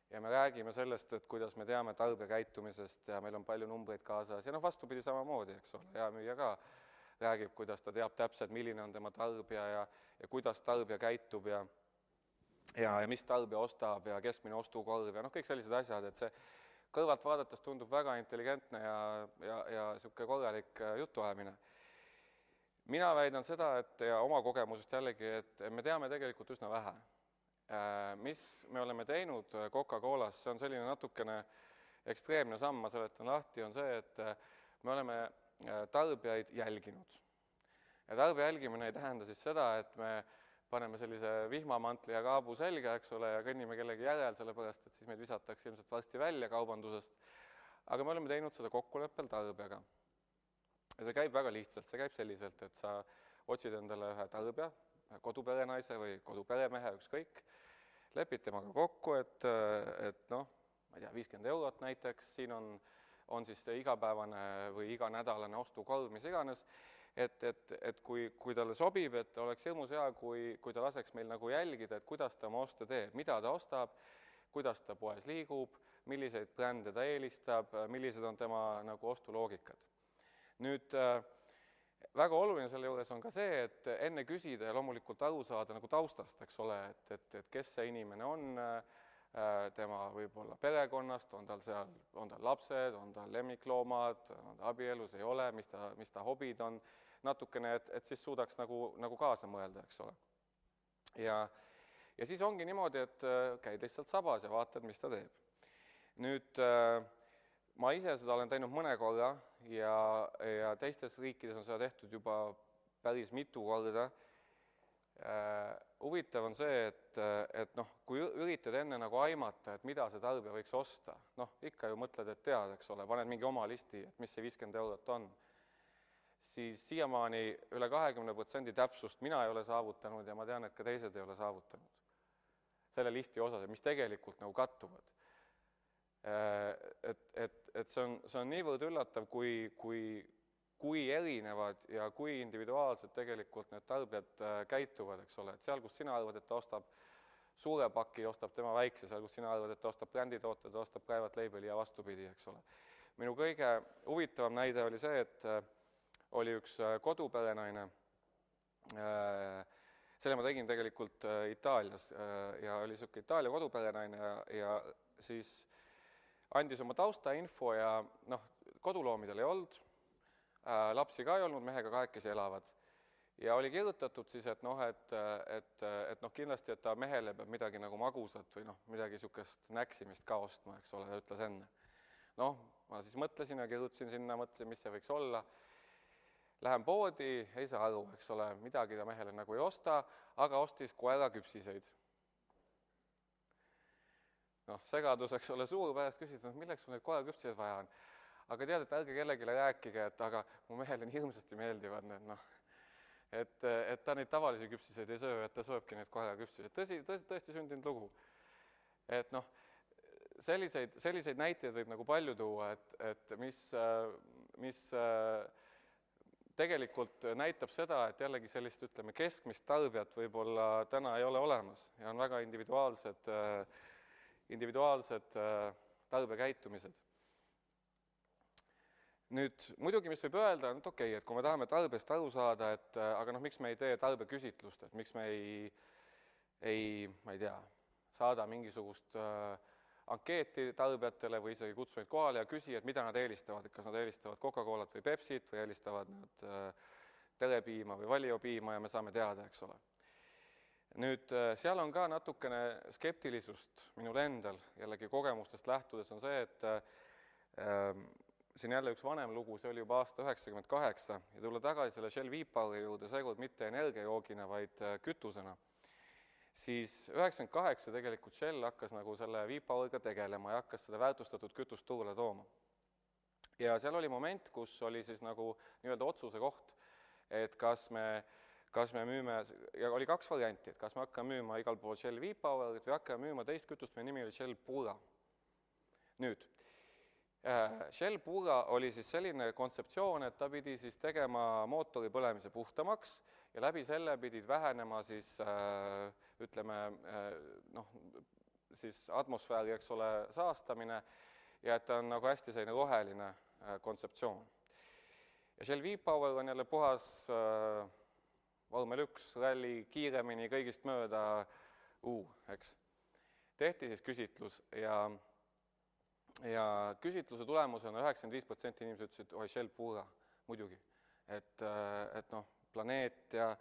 Ja me räägime sellest, et kuidas me teame tarbija käitumisest ja meil on palju numbreid kaasas ja vastupidi samamoodi, eks ole, jaemüüja ka räägib, kuidas ta teab täpselt, milline on tema tarbija ja kuidas tarbija käitub ja mis tarbija ostab ja keskmine ostukorv ja kõik sellised asjad, et see kõrvalt vaadates tundub väga intelligentne ja selline korralik jutuajamine. Mina väidan seda, ja oma kogemusest jällegi, et me teame tegelikult üsna vähe. Mis me oleme teinud Coca-Colas, see on selline natukene ekstreemne samm, ma seletan lahti, on see, et me oleme tarbijaid jälginud. Ja tarbija jälgimine ei tähenda siis seda, et me paneme sellise vihmamantli ja kaabu selga, eks ole, ja kõnnime kellegi järel, sellepärast, et siis meid visatakse ilmselt varsti välja kaubandusest. Aga me oleme teinud seda kokkuleppel tarbijaga. Ja see käib väga lihtsalt, see käib selliselt, et sa otsid endale ühe tarbija, koduperenaise või koduperemehe, ükskõik, lepid temaga kokku, et ma ei tea, 50 € näiteks, siin on siis igapäevane või iganädalane ostukorv, mis iganes, et kui talle sobib, et oleks hirmus hea, kui ta laseks meil nagu jälgida, et kuidas ta oma oste teeb, mida ta ostab, kuidas ta poes liigub, milliseid brände ta eelistab, millised on tema nagu ostuloogikad. Nüüd, väga oluline selle juures on ka see, et enne küsida ja loomulikult aru saada nagu taustast, eks ole, et kes see inimene on, tema võib-olla perekonnast, on tal lapsed, on tal lemmikloomad, on ta abielus, ei ole, mis ta hobid on, natukene, et siis suudaks nagu kaasa mõelda, eks ole. Ja siis ongi niimoodi, et käid lihtsalt sabas ja vaatad, mis ta teeb. Nüüd, ma ise seda olen teinud mõne korra ja teistes riikides on seda tehtud juba päris mitu korda. Huvitav on see, et kui üritad enne nagu aimata, et mida see tarbija võiks osta, ikka ju mõtled, et tead, eks ole, paned mingi oma listi, et mis see 50 € on, siis siiamaani üle 20% täpsust mina ei ole saavutanud ja ma tean, et ka teised ei ole saavutanud selle listi osas, mis tegelikult nagu kattuvad. Et see on niivõrd üllatav, kui erinevad ja kui individuaalselt tegelikult need tarbijad käituvad, eks ole, et seal, kus sina arvad, et ta ostab suure paki, ostab tema väikse, seal, kus sina arvad, et ta ostab bränditoote, ta ostab private labeli ja vastupidi, eks ole. Minu kõige huvitavam näide oli see, et oli üks koduperenaine, selle ma tegin tegelikult Itaalias ja oli selline Itaalia koduperenaine ja siis andis oma taustainfo ja koduloomidel ei olnud, lapsi ka ei olnud, mehega kahekesi elavad. Ja oli kirjutatud siis, et kindlasti, et ta mehele peab midagi nagu magusat või midagi sukest näksimist ka ostma, eks ole, ta ütles enne. Ma siis mõtlesin ja kirjutasin sinna, mõtlesin, mis see võiks olla. Lähen poodi, ei saa aru, eks ole, midagi ta mehele nagu ei osta, aga ostis koera küpsiseid. Segadus, eks ole, suur pärast küsida, milleks sul neid koera küpsiseid vaja on. Aga tead, et ärge kellegile rääkige, et aga mu mehele nii hirmsasti meeldivad need, et ta neid tavalisi küpsiseid ei söö, et ta sööbki neid koera küpsiseid. Tõesti sündinud lugu. Et selliseid näiteid võib nagu palju tuua, et mis tegelikult näitab seda, et jällegi sellist, ütleme, keskmist tarbijat võib-olla täna ei ole olemas ja on väga individuaalsed tarbijakäitumised. Nüüd, muidugi, mis võib öelda, et okei, et kui me tahame tarbijast aru saada, et aga miks me ei tee tarbijaküsitlust, et miks me ma ei tea, saada mingisugust ankeeti tarbijatele või isegi kutsu neid kohale ja küsi, et mida nad eelistavad, et kas nad eelistavad Coca-Colat või Pepsit või eelistavad nad telepiima või valiopiima ja me saame teada, eks ole. Nüüd, seal on ka natukene skeptilisust minul endal, jällegi kogemustest lähtudes on see, et siin jälle üks vanem lugu, see oli juba aasta 1998 ja tulla tagasi selle Shell V-Poweri juurde, seekord mitte energiajoogina, vaid kütusena. Siis 1998 tegelikult Shell hakkas nagu selle V-Poweriga tegelema ja hakkas seda väärtustatud kütust turule tooma. Ja seal oli moment, kus oli siis nagu nii-öelda otsuse koht, et kas me müüme, ja oli kaks varianti, et kas me hakkame müüma igal pool Shell V-Powerit või hakkame müüma teist kütust, meie nimi oli Shell Pura. Nüüd, Shell Pura oli siis selline kontseptsioon, et ta pidi siis tegema mootori põlemise puhtamaks ja läbi selle pidid vähenema siis, ütleme, siis atmosfääri, eks ole, saastamine ja et ta on nagu hästi selline roheline kontseptsioon. Ja Shell V-Power on jälle puhas vormel 1, ralli kiiremini kõigist mööda, eks. Tehti siis küsitlus ja küsitluse tulemusena 95% inimesed ütlesid, oi, Shell Pura, muidugi. Et planeet ja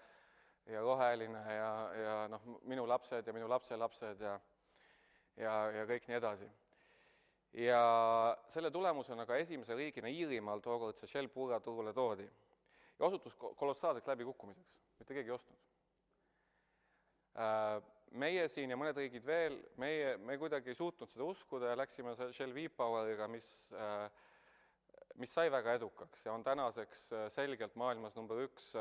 roheline ja minu lapsed ja minu lapselapsed ja kõik nii edasi. Ja selle tulemusena ka esimese riigina Iirimaal tookord see Shell Pura turule toodi. Ja osutus kolossaalseks läbikukkumiseks, mitte keegi ei ostnud. Meie siin ja mõned riigid veel, me kuidagi ei suutnud seda uskuda ja läksime Shell V-Poweriga, mis sai väga edukaks ja on tänaseks selgelt maailmas number 1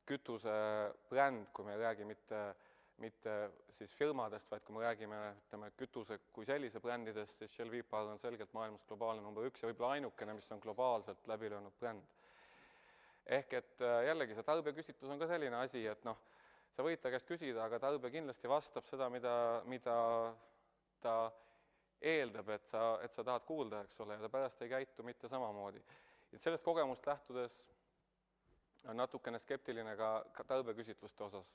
kütusebränd, kui me ei räägi mitte siis firmadest, vaid kui me räägime, ütleme, kütuse kui sellise brändidest, siis Shell V-Power on selgelt maailmas globaalne number 1 ja võib-olla ainukene, mis on globaalselt läbi löönud bränd. Ehk et jällegi see tarbijaküsitlus on ka selline asi, et sa võid ta käest küsida, aga tarbija kindlasti vastab seda, mida ta eeldab, et sa tahad kuulda, eks ole, ja ta pärast ei käitu mitte samamoodi. Et sellest kogemust lähtudes on natukene skeptiline ka tarbijaküsitluste osas,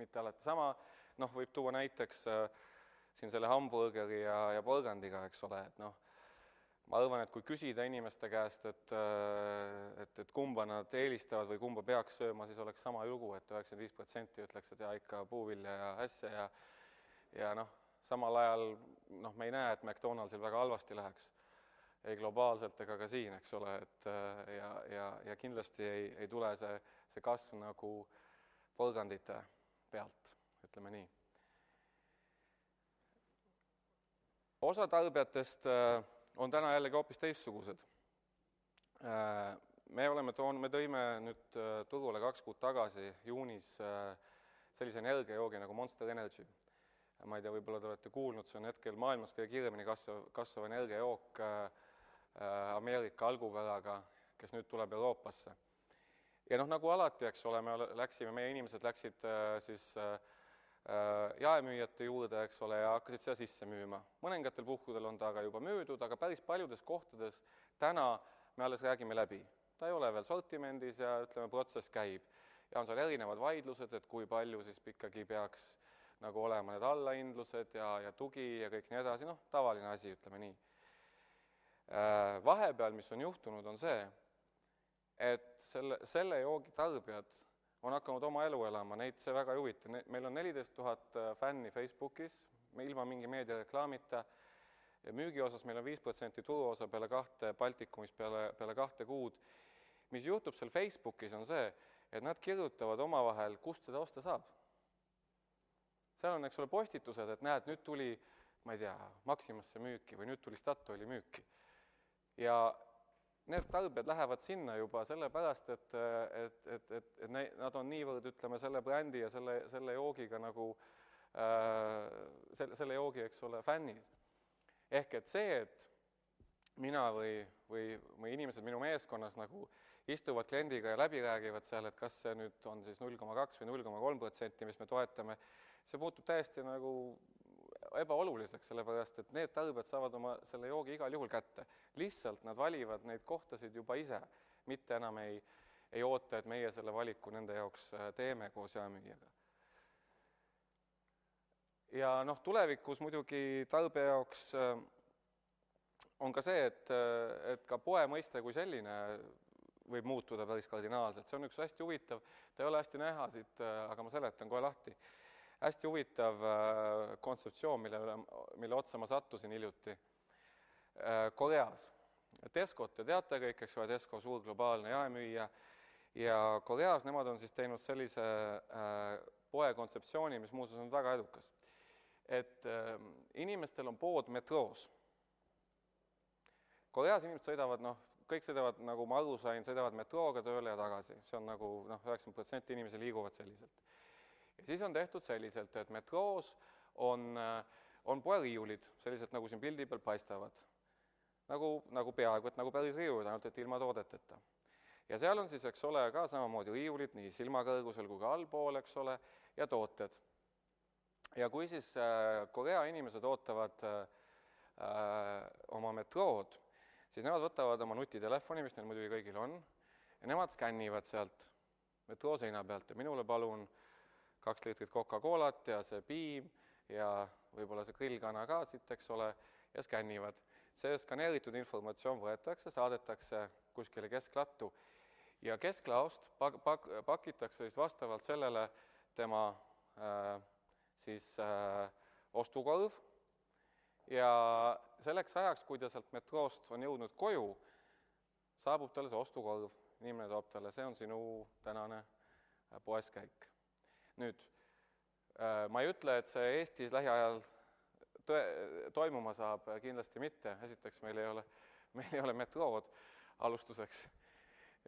mitte alati sama. Võib tuua näiteks siin selle hamburgeri ja porgandiga, eks ole, et ma arvan, et kui küsida inimeste käest, et kumba nad eelistavad või kumba peaks sööma, siis oleks sama lugu, et 95% ütleks, et ikka puuvilja ja äsja ja samal ajal me ei näe, et McDonaldsil väga halvasti läheks, ei globaalselt ega ka siin, eks ole, ja kindlasti ei tule see kasv nagu porgandite pealt, ütleme nii. Osa tarbijatest on täna jällegi hoopis teistsugused. Me tõime nüüd turule 2 kuud tagasi juunis sellise energiajoogi nagu Monster Energy. Ma ei tea, võib-olla te olete kuulnud, see on hetkel maailmas kõige kiiremini kasvav energiajook Ameerika algupäraga, kes nüüd tuleb Euroopasse. Ja nagu alati, eks ole, meie inimesed läksid siis jaemüüjate juurde, eks ole, ja hakkasid seda sisse müüma. Mõningatel puhkudel on ta aga juba müüdud, aga päris paljudes kohtades täna me alles räägime läbi. Ta ei ole veel sortimendis ja ütleme, protsess käib. Ja on seal erinevad vaidlused, et kui palju siis ikkagi peaks nagu olema need allahindlused ja tugi ja kõik nii edasi, tavaline asi, ütleme nii. Vahepeal, mis on juhtunud, on see, et selle joogi tarbijad on hakanud oma elu elama, neid see väga ei huvita. Meil on 14 000 fänni Facebookis, ilma mingi meediareklaamita, ja müügi osas meil on 5% turuosa peale 2 Baltikumis peale 2 kuud. Mis juhtub seal Facebookis on see, et nad kirjutavad omavahel, kust seda osta saab. Seal on, eks ole, postitused, et näed, nüüd tuli, ma ei tea, Maximasse müüki või nüüd tuli Statoili müüki. Ja need tarbijad lähevad sinna juba sellepärast, et nad on niivõrd, ütleme, selle brändi ja selle joogiga nagu, selle joogi, eks ole, fännid. Ehk et see, et mina või inimesed minu meeskonnas nagu istuvad kliendiga ja läbi räägivad seal, et kas see nüüd on siis 0,2 või 0,3%, mis me toetame, see muutub täiesti nagu ebaoluliseks, sellepärast et need tarbijad saavad oma selle joogi igal juhul kätte. Lihtsalt nad valivad neid kohtasid juba ise, mitte enam ei oota, et meie selle valiku nende jaoks teeme koos jaemüüjaga. Ja tulevikus muidugi tarbija jaoks on ka see, et ka poe mõiste kui selline võib muutuda päris kardinaalselt. See on üks hästi huvitav, ta ei ole hästi näha siit, aga ma seletan kohe lahti. Hästi huvitav kontseptsioon, mille otsa ma sattusin hiljuti. Koreas. Tescot te teate kõik, eks ole, Tesco suur globaalne jaemüüja. Ja Koreas nemad on siis teinud sellise poe kontseptsiooni, mis muuseas on väga edukas. Et inimestel on pood metroos. Koreas inimesed sõidavad, kõik sõidavad, nagu ma aru sain, sõidavad metrooga tööle ja tagasi. See on nagu 90% inimesi liiguvad selliselt. Ja siis on tehtud selliselt, et metroos on poeriiulid, selliselt nagu siin pildi peal paistavad. Nagu peaaegu, et nagu päris riiulid, ainult et ilma toodeteta. Ja seal on siis, eks ole, ka samamoodi riiulid, nii silmakõrgusel kui ka allpool, eks ole, ja tooted. Ja kui siis Korea inimesed ootavad oma metrood, siis nemad võtavad oma nutitelefoni, mis neil muidugi kõigil on, ja nemad skännivad sealt metroo seina pealt ja minule palun 2 liitrit Coca-Colat ja see piim ja võib-olla see grillkana ka siit, eks ole, ja skännivad. See skaneeritud informatsioon võetakse, saadetakse kuskile kesklattu ja kesklaost pakitakse siis vastavalt sellele tema ostukorv ja selleks ajaks, kui ta sealt metroost on jõudnud koju, saabub talle see ostukorv, inimene toob talle, see on sinu tänane poeskäik. Nüüd, ma ei ütle, et see Eestis lähiajal toimuma saab, kindlasti mitte, esiteks meil ei ole metrood alustuseks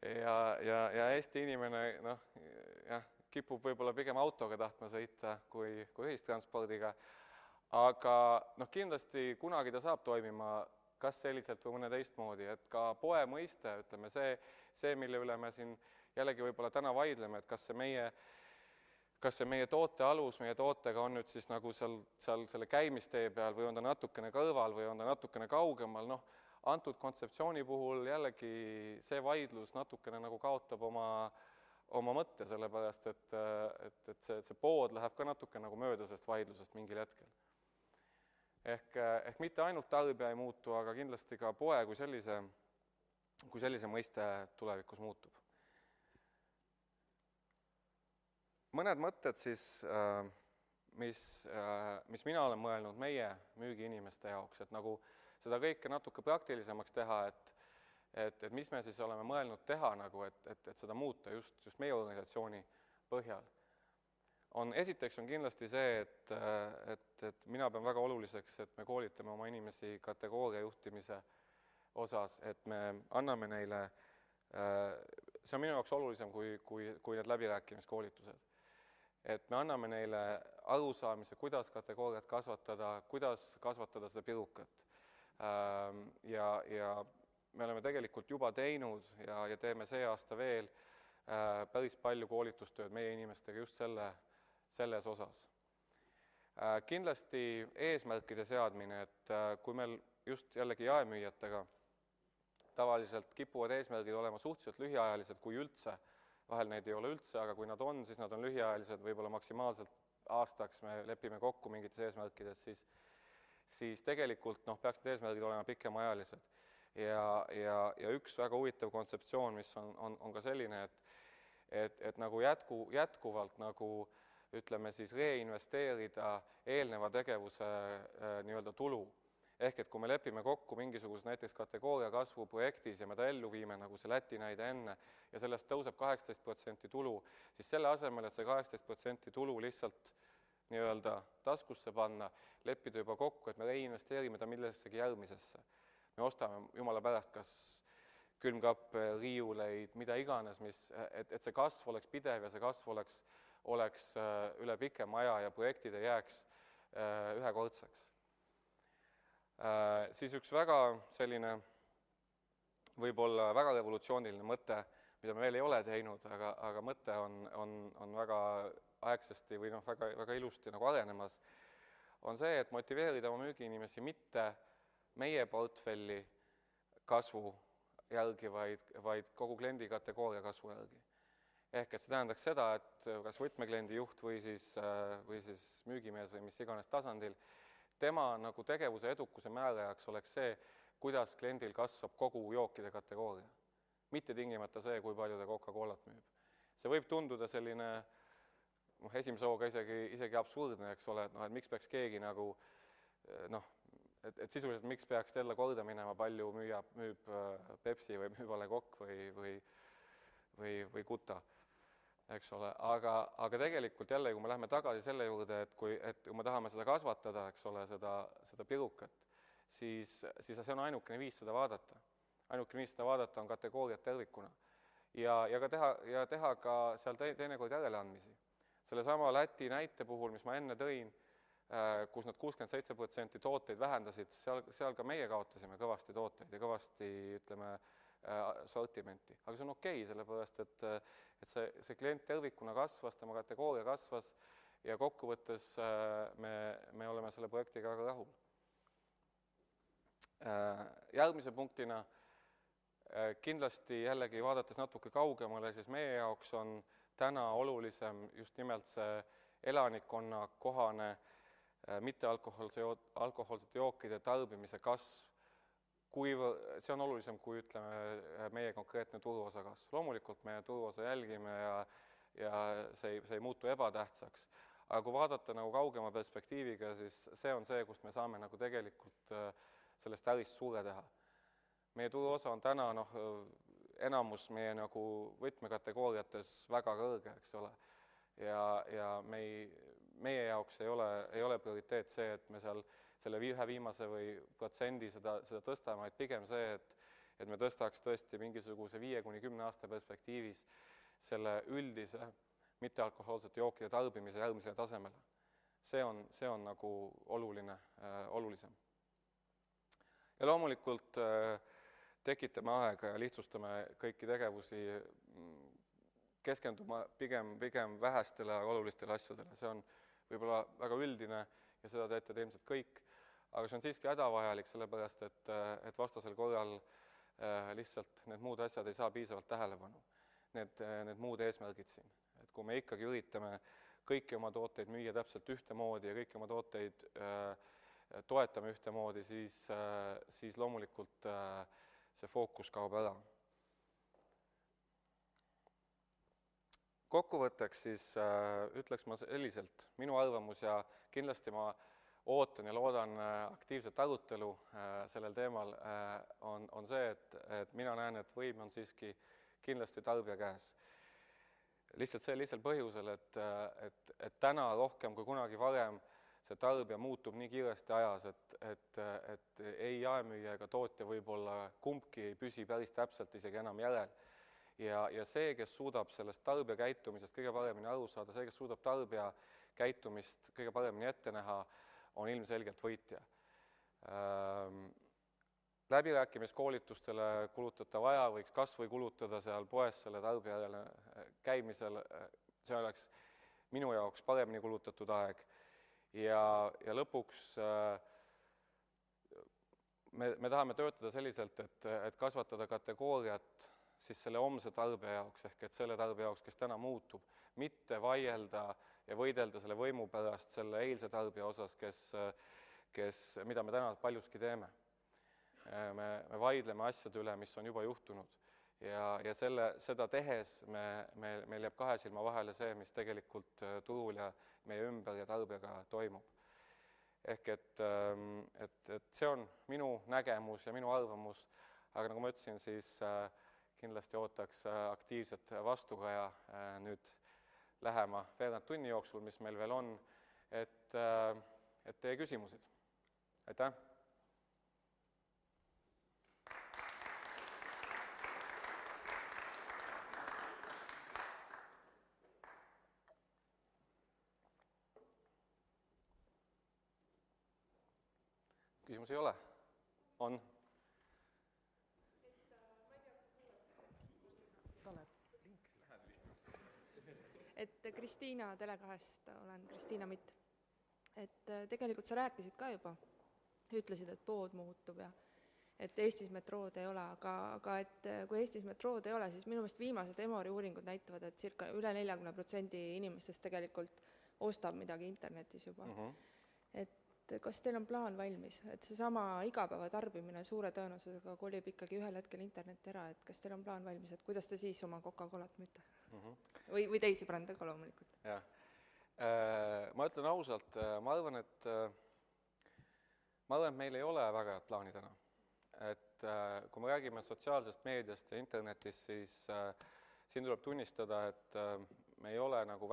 ja Eesti inimene kipub võib-olla pigem autoga tahtma sõita kui ühistranspordiga, aga kindlasti kunagi ta saab toimima kas selliselt või mõne teistmoodi, et ka poe mõiste, ütleme see, mille üle me siin jällegi võib-olla täna vaidleme, et kas see meie toote alus, meie tootega on nüüd siis nagu seal selle käimistee peal või on ta natukene kõrval või on ta natukene kaugemal, antud kontseptsiooni puhul jällegi see vaidlus natukene nagu kaotab oma mõtte, sellepärast, et see pood läheb ka natuke nagu mööda sellest vaidlusest mingil hetkel. Ehk mitte ainult tarbija ei muutu, aga kindlasti ka poe kui sellise mõiste tulevikus muutub. Mõned mõtted siis, mis mina olen mõelnud meie müügiinimeste jaoks, et nagu seda kõike natuke praktilisemaks teha, et mis me siis oleme mõelnud teha, et seda muuta just meie organisatsiooni põhjal. Esiteks on kindlasti see, et mina pean väga oluliseks, et me koolitame oma inimesi kategooria juhtimise osas, et me anname neile, see on minu jaoks olulisem kui need läbirääkimiskoolitused, et me anname neile arusaamise, kuidas kategooriat kasvatada, kuidas kasvatada seda pirukat. Ja me oleme tegelikult juba teinud ja teeme see aasta veel päris palju koolitustööd meie inimestega just selles osas. Kindlasti eesmärkide seadmine, et kui meil just jällegi jaemüüjatega tavaliselt kipuvad eesmärgid olema suhteliselt lühiajalised, kui üldse, vahel neid ei ole üldse, aga kui nad on, siis nad on lühiajalised, võib-olla maksimaalselt aastaks me lepime kokku mingites eesmärkides, siis tegelikult peaks need eesmärgid olema pikemaajalised. Ja üks väga huvitav kontseptsioon, mis on ka selline, et nagu jätkuvalt nagu ütleme siis reinvesteerida eelneva tegevuse nii-öelda tulu. Ehk et kui me lepime kokku mingisuguse näiteks kategooria kasvu projektis ja me ta ellu viime, nagu see Läti näide enne, ja sellest tõuseb 18% tulu, siis selle asemel, et see 18% tulu lihtsalt nii-öelda taskusse panna, leppida juba kokku, et me reinvesteerime ta millessegi järgmisesse. Me ostame jumala pärast kas külmkappe, riiuleid, mida iganes, et see kasv oleks pidev ja see kasv oleks üle pikema aja ja projektid ei jääks ühekordseks. Siis üks väga selline võib-olla väga revolutsiooniline mõte, mida me veel ei ole teinud, aga mõte on väga aegsasti või väga ilusti nagu arenemas, on see, et motiveerida oma müügiinimesi mitte meie portfelli kasvu järgi, vaid kogu kliendi kategooria kasvu järgi. Ehk et see tähendaks seda, et kas võtmekliendi juht või siis müügimees või mis iganes tasandil, tema nagu tegevuse edukuse määrajaks oleks see, kuidas kliendil kasvab kogu jookide kategooria. Mitte tingimata see, kui palju ta Coca-Colat müüb. See võib tunduda selline esimese hooga isegi absurdne, eks ole, et miks peaks keegi nagu, et sisuliselt miks peaks jälle korda minema, palju müüb Pepsi või müüb A. Le Coq või Kuta, eks ole. Aga tegelikult jälle, kui me läheme tagasi selle juurde, et kui me tahame seda kasvatada, eks ole, seda pirukat, siis see on ainukene viis seda vaadata. Ainukene viis seda vaadata on kategooriat tervikuna. Ja teha ka seal teinekord järeleandmisi. Sellesama Läti näite puhul, mis ma enne tõin, kus nad 67% tooteid vähendasid, seal ka meie kaotasime kõvasti tooteid ja kõvasti, ütleme, sortimenti. Aga see on okei, sellepärast, et see klient tervikuna kasvas, tema kategooria kasvas ja kokkuvõttes me oleme selle projektiga väga rahul. Järgmise punktina kindlasti jällegi vaadates natuke kaugemale, siis meie jaoks on täna olulisem just nimelt see elanikkonna kohane mittealkohoolsete jookide tarbimise kasv. See on olulisem kui, ütleme, meie konkreetne turuosa kasv. Loomulikult meie turuosa jälgime ja see ei muutu ebatähtsaks. Aga kui vaadata nagu kaugema perspektiiviga, siis see on see, kust me saame nagu tegelikult sellest ärist suure teha. Meie turuosa on täna enamus meie nagu võtmekategooriates väga kõrge, eks ole. Ja meie jaoks ei ole prioriteet see, et me seal selle ühe viimase või protsendi seda tõstame, vaid pigem see, et me tõstaks tõesti mingisuguse 5–10 aasta perspektiivis selle üldise mittealkohoolsete jookide tarbimise järgmisele tasemele. See on nagu olulisem. Ja loomulikult tekitame aega ja lihtsustame kõiki tegevusi, keskenduma pigem vähestele olulistele asjadele. See on võib-olla väga üldine ja seda teete ilmselt kõik, aga see on siiski hädavajalik, sellepärast, et vastasel korral lihtsalt need muud asjad ei saa piisavalt tähelepanu. Need muud eesmärgid siin. Et kui me ikkagi üritame kõiki oma tooteid müüa täpselt ühtemoodi ja kõiki oma tooteid toetame ühtemoodi, siis loomulikult see fookus kaob ära. Kokkuvõtteks siis ütleks ma selliselt, minu arvamus ja kindlasti ma ootan ja loodan aktiivset arutelu sellel teemal on see, et mina näen, et võim on siiski kindlasti tarbija käes. Lihtsalt sellisel põhjusel, et täna rohkem kui kunagi varem see tarbija muutub nii kiiresti ajas, et ei jaemüüja ega tootja võib-olla kumbki ei püsi päris täpselt isegi enam järel. Ja see, kes suudab sellest tarbija käitumisest kõige paremini aru saada, see, kes suudab tarbija käitumist kõige paremini ette näha, on ilmselgelt võitja. Läbirääkimiskoolitustele kulutatav aja võiks kas või kulutada seal poes selle tarbijale käimisel, see oleks minu jaoks paremini kulutatud aeg. Ja lõpuks me tahame töötada selliselt, et kasvatada kategooriat siis selle homse tarbija jaoks, ehk et selle tarbija jaoks, kes täna muutub, mitte vaielda ja võidelda selle võimu pärast selle eilse tarbija osas, mida me täna paljuski teeme. Me vaidleme asjade üle, mis on juba juhtunud ja seda tehes meil jääb kahe silma vahele see, mis tegelikult turul ja meie ümber ja tarbijaga toimub. Ehk et see on minu nägemus ja minu arvamus, aga nagu ma ütlesin, siis kindlasti ootaks aktiivset vastukaja nüüd lähema veerand tunni jooksul, mis meil veel on, et teie küsimused. Aitäh! Küsimus ei ole? On? et Kristiina Tele2-st olen Kristiina Mitt. Et tegelikult sa rääkisid ka juba, ütlesid, et pood muutub ja et Eestis metrood ei ole, aga et kui Eestis metrood ei ole, siis minu meelest viimased Emori uuringud näitavad, et circa üle 40% inimestest tegelikult ostab midagi internetis juba. Et kas teil on plaan valmis, et seesama igapäeva tarbimine suure tõenäosusega kolib ikkagi ühel hetkel internet ära, et kas teil on plaan valmis, et kuidas te siis oma Coca-Colat müüte? Või teisi brände ka loomulikult? Jah. Ma ütlen ausalt, ma arvan, et meil ei ole väga head plaani täna. Et kui me räägime sotsiaalsest meediast ja internetist, siis siin tuleb tunnistada, et me ei ole nagu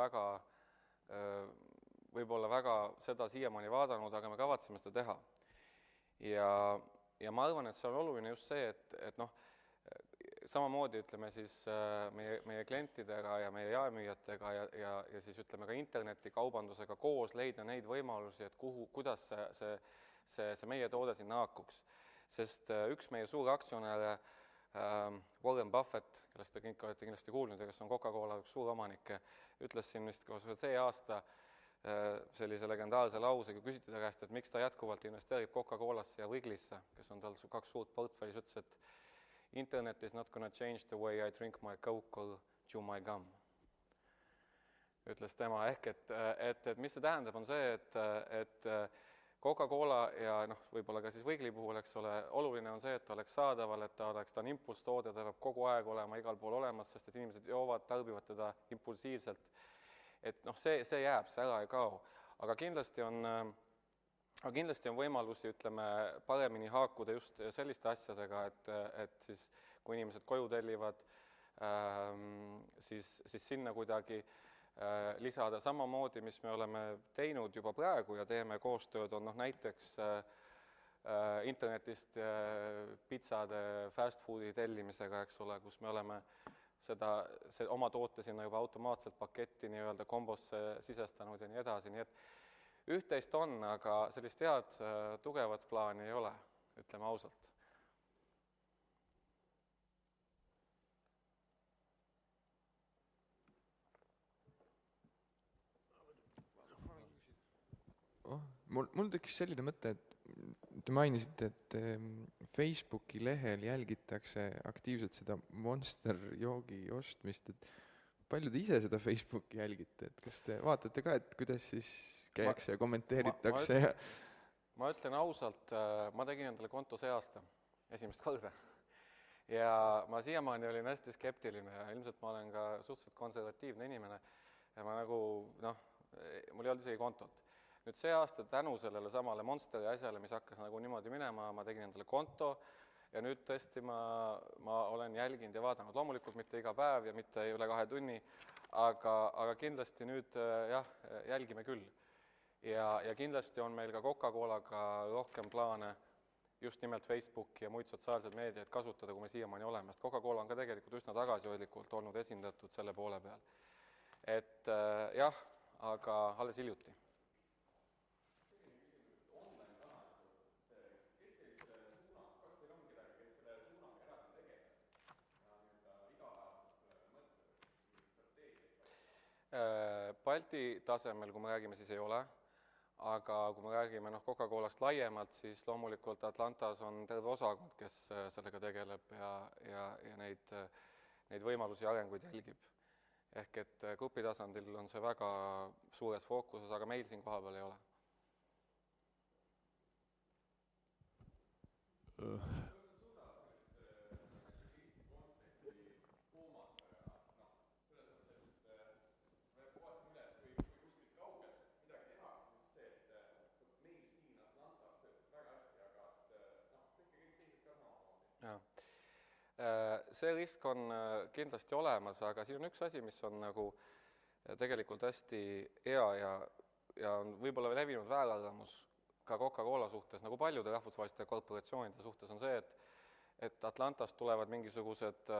võib-olla väga seda siiamaani vaadanud, aga me kavatseme seda teha. Ja ma arvan, et see on oluline just see, et samamoodi ütleme siis meie klientidega ja meie jaemüüjatega ja siis ütleme ka internetikaubandusega koos leida neid võimalusi, et kuidas see meie toode sinna haakuks. Sest üks meie suur aktsionär, Warren Buffett, kellest te kõik olete kindlasti kuulnud ja kes on Coca-Cola üks suur omanik, ütles siin vist see aasta sellise legendaarse lause, kui küsiti ta käest, et miks ta jätkuvalt investeerib Coca-Colasse ja Wrigleysse, kes on tal 2 suurt portfellis, ütles, et internet is not gonna change the way I drink my Coke or chew my gum. Ütles tema, ehk et mis see tähendab, on see, et Coca-Cola ja võib-olla ka siis Wrigley puhul, eks ole, oluline on see, et ta oleks saadaval, et ta on impulstoode, ta peab kogu aeg olema igal pool olemas, sest et inimesed joovad, tarbivad teda impulsiivselt. Et see jääb, see ära ei kao. Aga kindlasti on võimalusi, ütleme, paremini haakuda just selliste asjadega, et siis kui inimesed koju tellivad, siis sinna kuidagi lisada samamoodi, mis me oleme teinud juba praegu ja teeme koostööd, on näiteks internetist pitsade fast foodi tellimisega, eks ole, kus me oleme oma toote sinna juba automaatselt paketti nii-öelda kombosse sisestanud ja nii edasi. Nii et üht-teist on, aga sellist head tugevat plaani ei ole, ütleme ausalt. Mul tekkis selline mõte, et te mainisite, et Facebooki lehel jälgitakse aktiivselt seda Monster joogi ostmist, et palju te ise seda Facebooki jälgite, et kas te vaatate ka, et kuidas siis käiakse ja kommenteeritakse? Ma ütlen ausalt, ma tegin endale konto see aasta, esimest korda. Ja ma siiamaani olin hästi skeptiline ja ilmselt ma olen ka suhteliselt konservatiivne inimene ja ma mul ei olnud isegi kontot. Nüüd see aasta tänu sellele samale Monsteri asjale, mis hakkas niimoodi minema, ma tegin endale konto ja nüüd tõesti ma olen jälginud ja vaadanud. Loomulikult mitte iga päev ja mitte üle 2 tunni, aga kindlasti nüüd jälgime küll. Ja kindlasti on meil ka Coca-Colaga rohkem plaane just nimelt Facebooki ja muid sotsiaalseid meediaid kasutada, kui me siiamaani oleme. Coca-Cola on ka tegelikult üsna tagasihoidlikult olnud esindatud selle poole peal. Et jah, aga alles hiljuti. Balti tasemel, kui me räägime, siis ei ole, aga kui me räägime Coca-Colast laiemalt, siis loomulikult Atlantas on terve osakond, kes sellega tegeleb ja neid võimalusi ja arenguid jälgib. Ehk et grupi tasandil on see väga suures fookuses, aga meil siin koha peal ei ole. See risk on kindlasti olemas, aga siin on üks asi, mis on tegelikult hästi hea ja on võib-olla levinud väärarvamus ka Coca-Cola suhtes, nagu paljude rahvusvaheliste korporatsioonide suhtes on see, et Atlantast tulevad mingisugused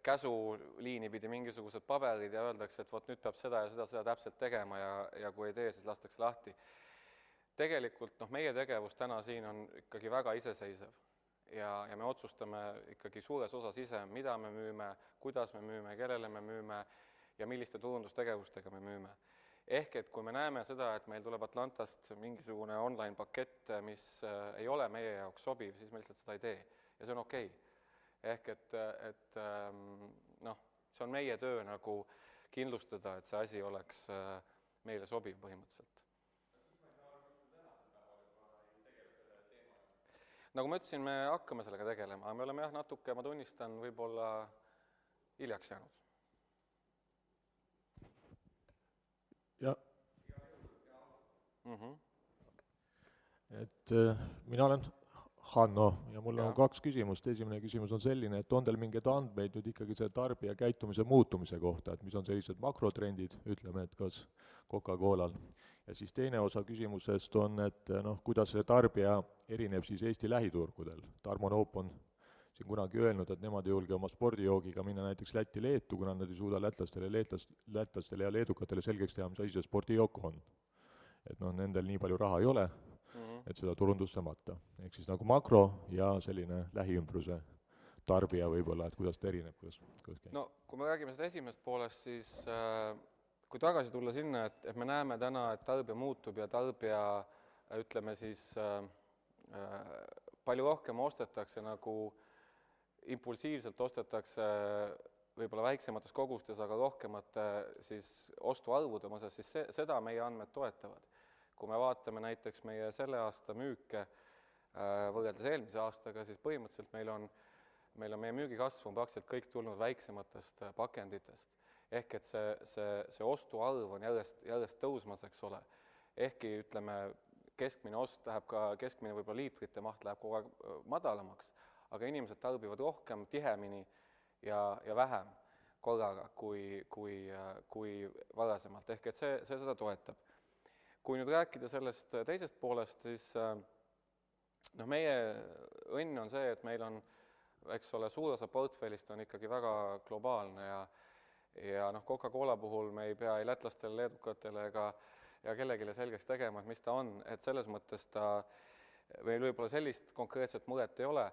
käsuliini pidi mingisugused paberid ja öeldakse, et nüüd peab seda ja seda täpselt tegema ja kui ei tee, siis lastakse lahti. Tegelikult meie tegevus täna siin on ikkagi väga iseseisev. Ja me otsustame ikkagi suures osas ise, mida me müüme, kuidas me müüme, kellele me müüme ja milliste turundustegevustega me müüme. Ehk et kui me näeme seda, et meil tuleb Atlantast mingisugune online pakett, mis ei ole meie jaoks sobiv, siis me lihtsalt seda ei tee ja see on okei. Ehk et noh, see on meie töö nagu kindlustada, et see asi oleks meile sobiv põhimõtteliselt. Nagu ma ütlesin, me hakkame sellega tegelema, aga me oleme natuke, ma tunnistan, võib-olla hiljaks jäänud. Jah. Et mina olen Hanno ja mul on 2 küsimust. Esimene küsimus on selline, et on teil mingeid andmeid nüüd ikkagi see tarbija käitumise muutumise kohta, et mis on sellised makrotrendid, ütleme, et kas Coca-Colal. Ja siis teine osa küsimusest on, et kuidas see tarbija erineb siis Eesti lähiturgudel. Tarmo Noop on siin kunagi öelnud, et nemad ei julge oma spordijoogiga minna näiteks Lätti-Leetu, kuna nad ei suuda lätlastele ja leedukatele selgeks teha, mis asi see spordijook on. Et nendel nii palju raha ei ole, et seda turundust saamata. Ehk siis nagu makro ja selline lähiümbruse tarbija võib-olla, et kuidas ta erineb, kuidas käib. No kui me räägime seda esimest poolest, siis kui tagasi tulla sinna, et me näeme täna, et tarbija muutub ja tarbija, ütleme siis, palju rohkem ostetakse nagu impulsiivselt ostetakse võib-olla väiksemates kogustes, aga rohkemate siis ostuarvude mõttes, siis seda meie andmed toetavad. Kui me vaatame näiteks meie selle aasta müüke võrreldes eelmise aastaga, siis põhimõtteliselt meil on meie müügikasv on praktiliselt kõik tulnud väiksematest pakenditest. Ehk et see ostuarv on järjest tõusmas, eks ole. Ehkki, ütleme, keskmine ost läheb ka, keskmine võib-olla liitrite maht läheb kogu aeg madalamaks, aga inimesed tarbivad rohkem, tihemini ja vähem korraga kui varasemalt. Ehk et see seda toetab. Kui nüüd rääkida sellest teisest poolest, siis meie õnn on see, et meil on, eks ole, suur osa portfellist on ikkagi väga globaalne ja Coca-Cola puhul me ei pea ei lätlastele, leedukatele ja kellegile selgeks tegema, et mis ta on, et selles mõttes meil võib-olla sellist konkreetset muret ei ole,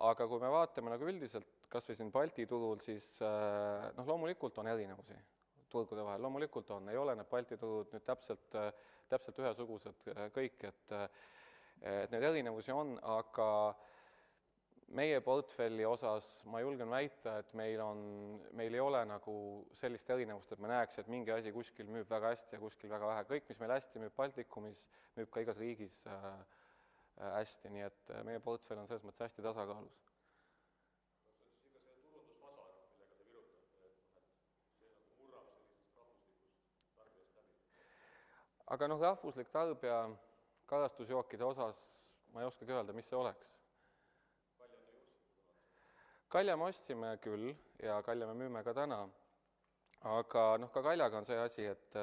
aga kui me vaatame nagu üldiselt kas või siin Balti turul, siis loomulikult on erinevusi turgude vahel, loomulikult on, ei ole need Balti turud nüüd täpselt ühesugused kõik, et need erinevusi on, aga meie portfelli osas ma julgen väita, et meil ei ole nagu sellist erinevust, et me näeks, et mingi asi kuskil müüb väga hästi ja kuskil väga vähe. Kõik, mis meil hästi müüb Baltikumis, müüb ka igas riigis hästi, nii et meie portfell on selles mõttes hästi tasakaalus. Aga rahvuslik tarbija karastusjookide osas ma ei oskagi öelda, mis see oleks. Kalja me ostsime küll ja kalja me müüme ka täna, aga ka kaljaga on see asi, et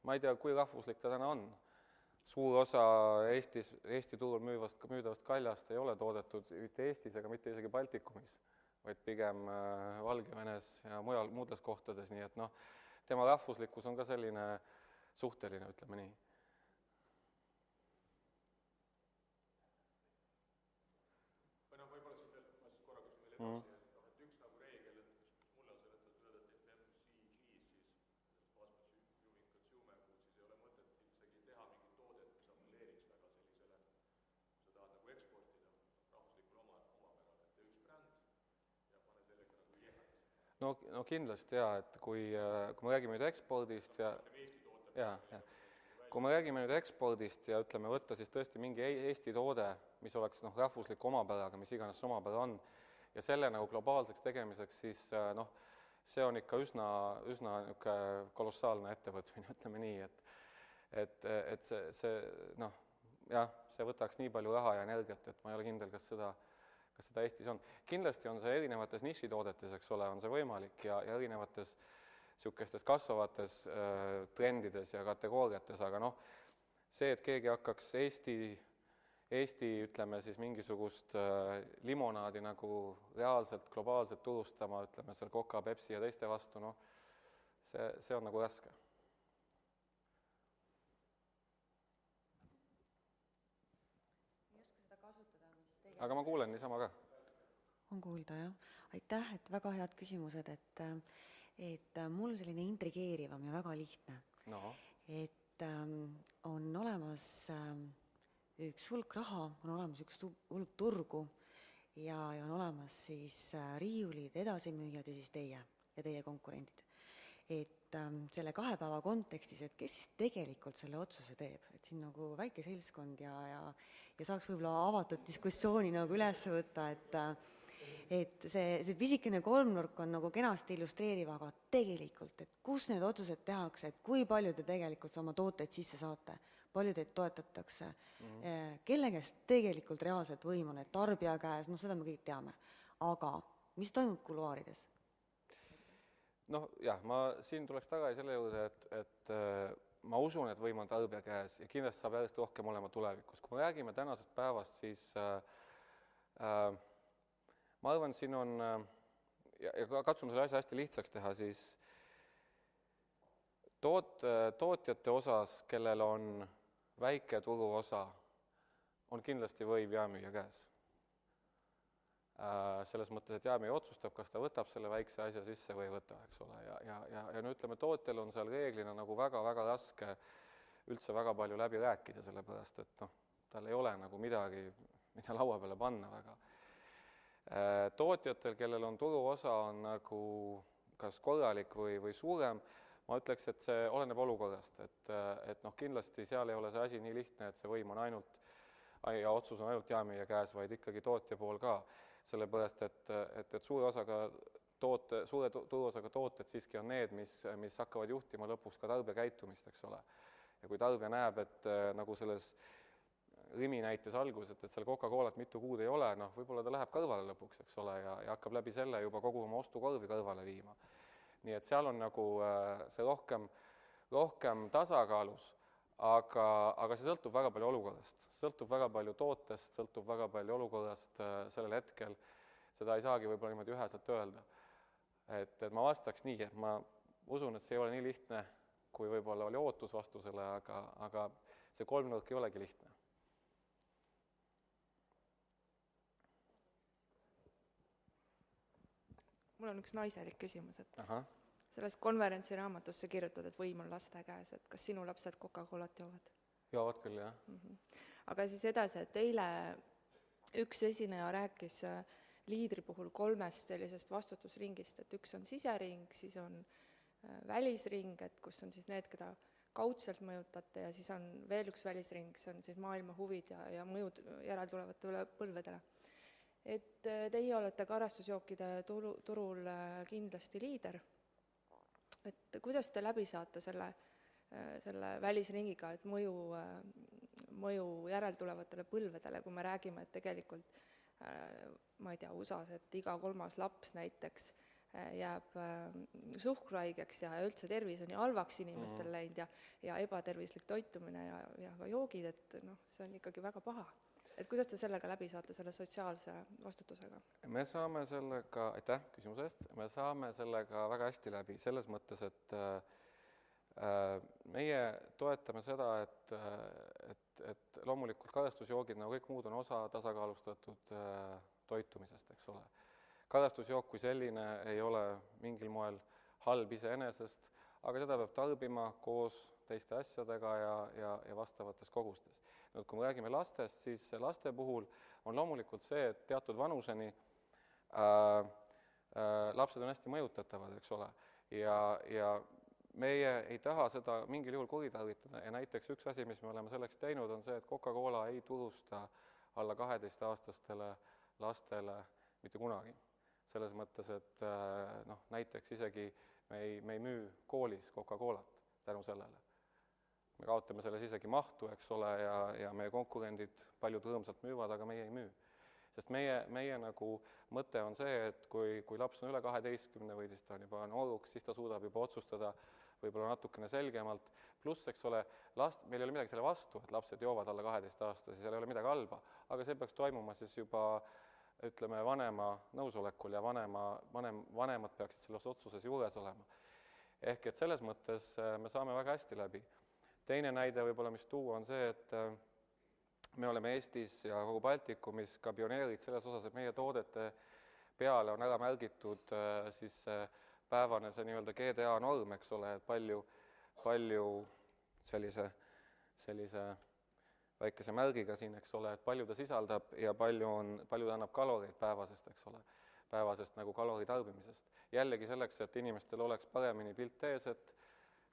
ma ei tea, kui rahvuslik ta täna on. Suur osa Eesti turul müüdavast kaljast ei ole toodetud mitte Eestis ega mitte isegi Baltikumis, vaid pigem Valgevenes ja muudes kohtades, nii et tema rahvuslikkus on ka selline suhteline, ütleme nii. Võib-olla siin veel, ma siis korra küsin veel edasi, et üks nagu reegel, mis mulle on seletatud, et FMCG, siis fast moving consumer goods, siis ei ole mõtet isegi teha mingit toodet, mis annulleeriks väga sellisele, kui sa tahad nagu eksportida rahvuslikul omapäral, et üks bränd ja pane sellega nagu jääd. No kindlasti jaa, et kui me räägime nüüd ekspordist kui me räägime nüüd ekspordist ja ütleme võtta siis tõesti mingi Eesti toode, mis oleks rahvuslik omapäraga, mis iganes omapära on, ja selle nagu globaalseks tegemiseks, siis see on ikka üsna kolossaalne ettevõtmine, ütleme nii, et see võtaks nii palju raha ja energiat, et ma ei ole kindel, kas seda Eestis on. Kindlasti on see erinevates nišitoodetes, eks ole, on see võimalik ja erinevates niisugustes kasvavates trendides ja kategooriates, aga see, et keegi hakkaks Eesti, ütleme siis mingisugust limonaadi nagu reaalselt globaalselt turustama, ütleme seal Coca, Pepsi ja teiste vastu, see on nagu raske. Aga ma kuulen niisama ka. On kuulda, jah. Aitäh, et väga head küsimused, et mul selline intrigeerivam ja väga lihtne, no et on olemas üks hulk raha, on olemas üks hulk turgu ja on olemas siis riiulid, edasimüüjad ja siis teie konkurendid. Et selle 2 päeva kontekstis, et kes siis tegelikult selle otsuse teeb, et siin nagu väike seltskond ja saaks võib-olla avatud diskussiooni nagu üles võtta, et see pisikene kolmnurk on nagu kenasti illustreeriv, aga tegelikult, et kus need otsused tehakse, et kui palju te tegelikult oma tooteid sisse saate, palju teid toetatakse, kelle käest tegelikult reaalselt võim on, et tarbija käes, seda me kõik teame, aga mis toimub kuluaarides? noh jah, ma siin tuleks tagasi selle juurde, et ma usun, et võim on tarbija käes ja kindlasti saab järjest rohkem olema tulevikus. Kui me räägime tänasest päevast, siis ma arvan, siin on, ja katsume selle asja hästi lihtsaks teha, siis tootjate osas, kellel on väike turuosa, on kindlasti võim jaemüüja käes. Selles mõttes, et jaemüüja otsustab, kas ta võtab selle väikse asja sisse või ei võta, eks ole. Ja no ütleme, tootjal on seal reeglina nagu väga-väga raske üldse väga palju läbi rääkida, sellepärast, et tal ei ole nagu midagi, mida laua peale panna väga. Tootjatel, kellel on turuosa, on nagu kas korralik või suurem, ma ütleks, et see oleneb olukorrast, et kindlasti seal ei ole see asi nii lihtne, et see võim on ainult ja otsus on ainult jaemüüja käes, vaid ikkagi tootja pool ka. Sellepärast, et suure turuosaga tooted siiski on need, mis hakkavad juhtima lõpuks ka tarbija käitumist, eks ole. Ja kui tarbija näeb, et nagu selles Rimi näites alguses, et seal Coca-Colat mitu kuud ei ole, võib-olla ta läheb kõrvale lõpuks, eks ole, ja hakkab läbi selle juba kogu oma ostukorvi kõrvale viima. Nii et seal on nagu see rohkem tasakaalus, aga see sõltub väga palju olukorrast, sõltub väga palju tootest, sõltub väga palju olukorrast sellel hetkel. Seda ei saagi võib-olla niimoodi üheselt öelda. Et ma vastaks nii, et ma usun, et see ei ole nii lihtne, kui võib-olla oli ootus vastusele, aga see kolmnurk ei olegi lihtne. Mul on üks naiselik küsimus, et Aha. sellest konverentsi raamatusse kirjutad, et võim on laste käes, et kas sinu lapsed Coca-Colat joovad? Joovad küll, jah. Aga siis edasi, et eile üks esineja rääkis liidri puhul 3 sellisest vastutusringist, et üks on sisering, siis on välisring, et kus on siis need, keda kaudselt mõjutate, ja siis on veel üks välisring, see on siis maailma huvid ja mõjud järeltulevatele põlvedele. Et teie olete karastusjookide turul kindlasti liider. Et kuidas te läbi saate selle välisringiga, et mõju järeltulevatele põlvedele, kui me räägime, et tegelikult, ma ei tea, USA-s, et iga 3. laps näiteks jääb suhkruhaigeks ja üldse tervis on ju halvaks inimestel läinud ja ebatervislik toitumine ja ka joogid, et see on ikkagi väga paha. Et kuidas te sellega läbi saate, selle sotsiaalse vastutusega? Me saame sellega, aitäh küsimuse eest, me saame sellega väga hästi läbi, selles mõttes, et meie toetame seda, et loomulikult karastusjoogid, nagu kõik muud, on osa tasakaalustatud toitumisest, eks ole. Karastusjook kui selline ei ole mingil moel halb iseenesest, aga seda peab tarbima koos teiste asjadega ja vastavates kogustes. Kui me räägime lastest, siis laste puhul on loomulikult see, et teatud vanuseni lapsed on hästi mõjutatavad, eks ole, ja meie ei taha seda mingil juhul kuritarvitada ja näiteks üks asi, mis me oleme selleks teinud, on see, et Coca-Cola ei turusta alla 12-aastastele lastele mitte kunagi. Selles mõttes, et näiteks isegi me ei müü koolis Coca-Colat tänu sellele. Me kaotame selles isegi mahtu, eks ole, ja meie konkurendid paljud rõõmsalt müüvad, aga meie ei müü. Sest meie nagu mõte on see, et kui laps on üle 12 või siis ta on juba nooruks, siis ta suudab juba otsustada võib-olla natukene selgemalt. Pluss, eks ole, meil ei ole midagi selle vastu, et lapsed joovad alla 12-aastasi, seal ei ole midagi halba, aga see peaks toimuma siis juba, ütleme, vanema nõusolekul ja vanemad peaksid selles otsuses juures olema. Ehk et selles mõttes me saame väga hästi läbi. Teine näide võib-olla, mis tuua, on see, et me oleme Eestis ja kogu Baltikumis ka pioneerid selles osas, et meie toodete peale on ära märgitud siis päevane see nii-öelda GDA norm, eks ole, et palju sellise väikese märgiga siin, eks ole, et palju ta sisaldab ja palju ta annab kaloreid päevasest, eks ole, päevasest nagu kalori tarbimisest. Jällegi selleks, et inimestel oleks paremini pilt ees, et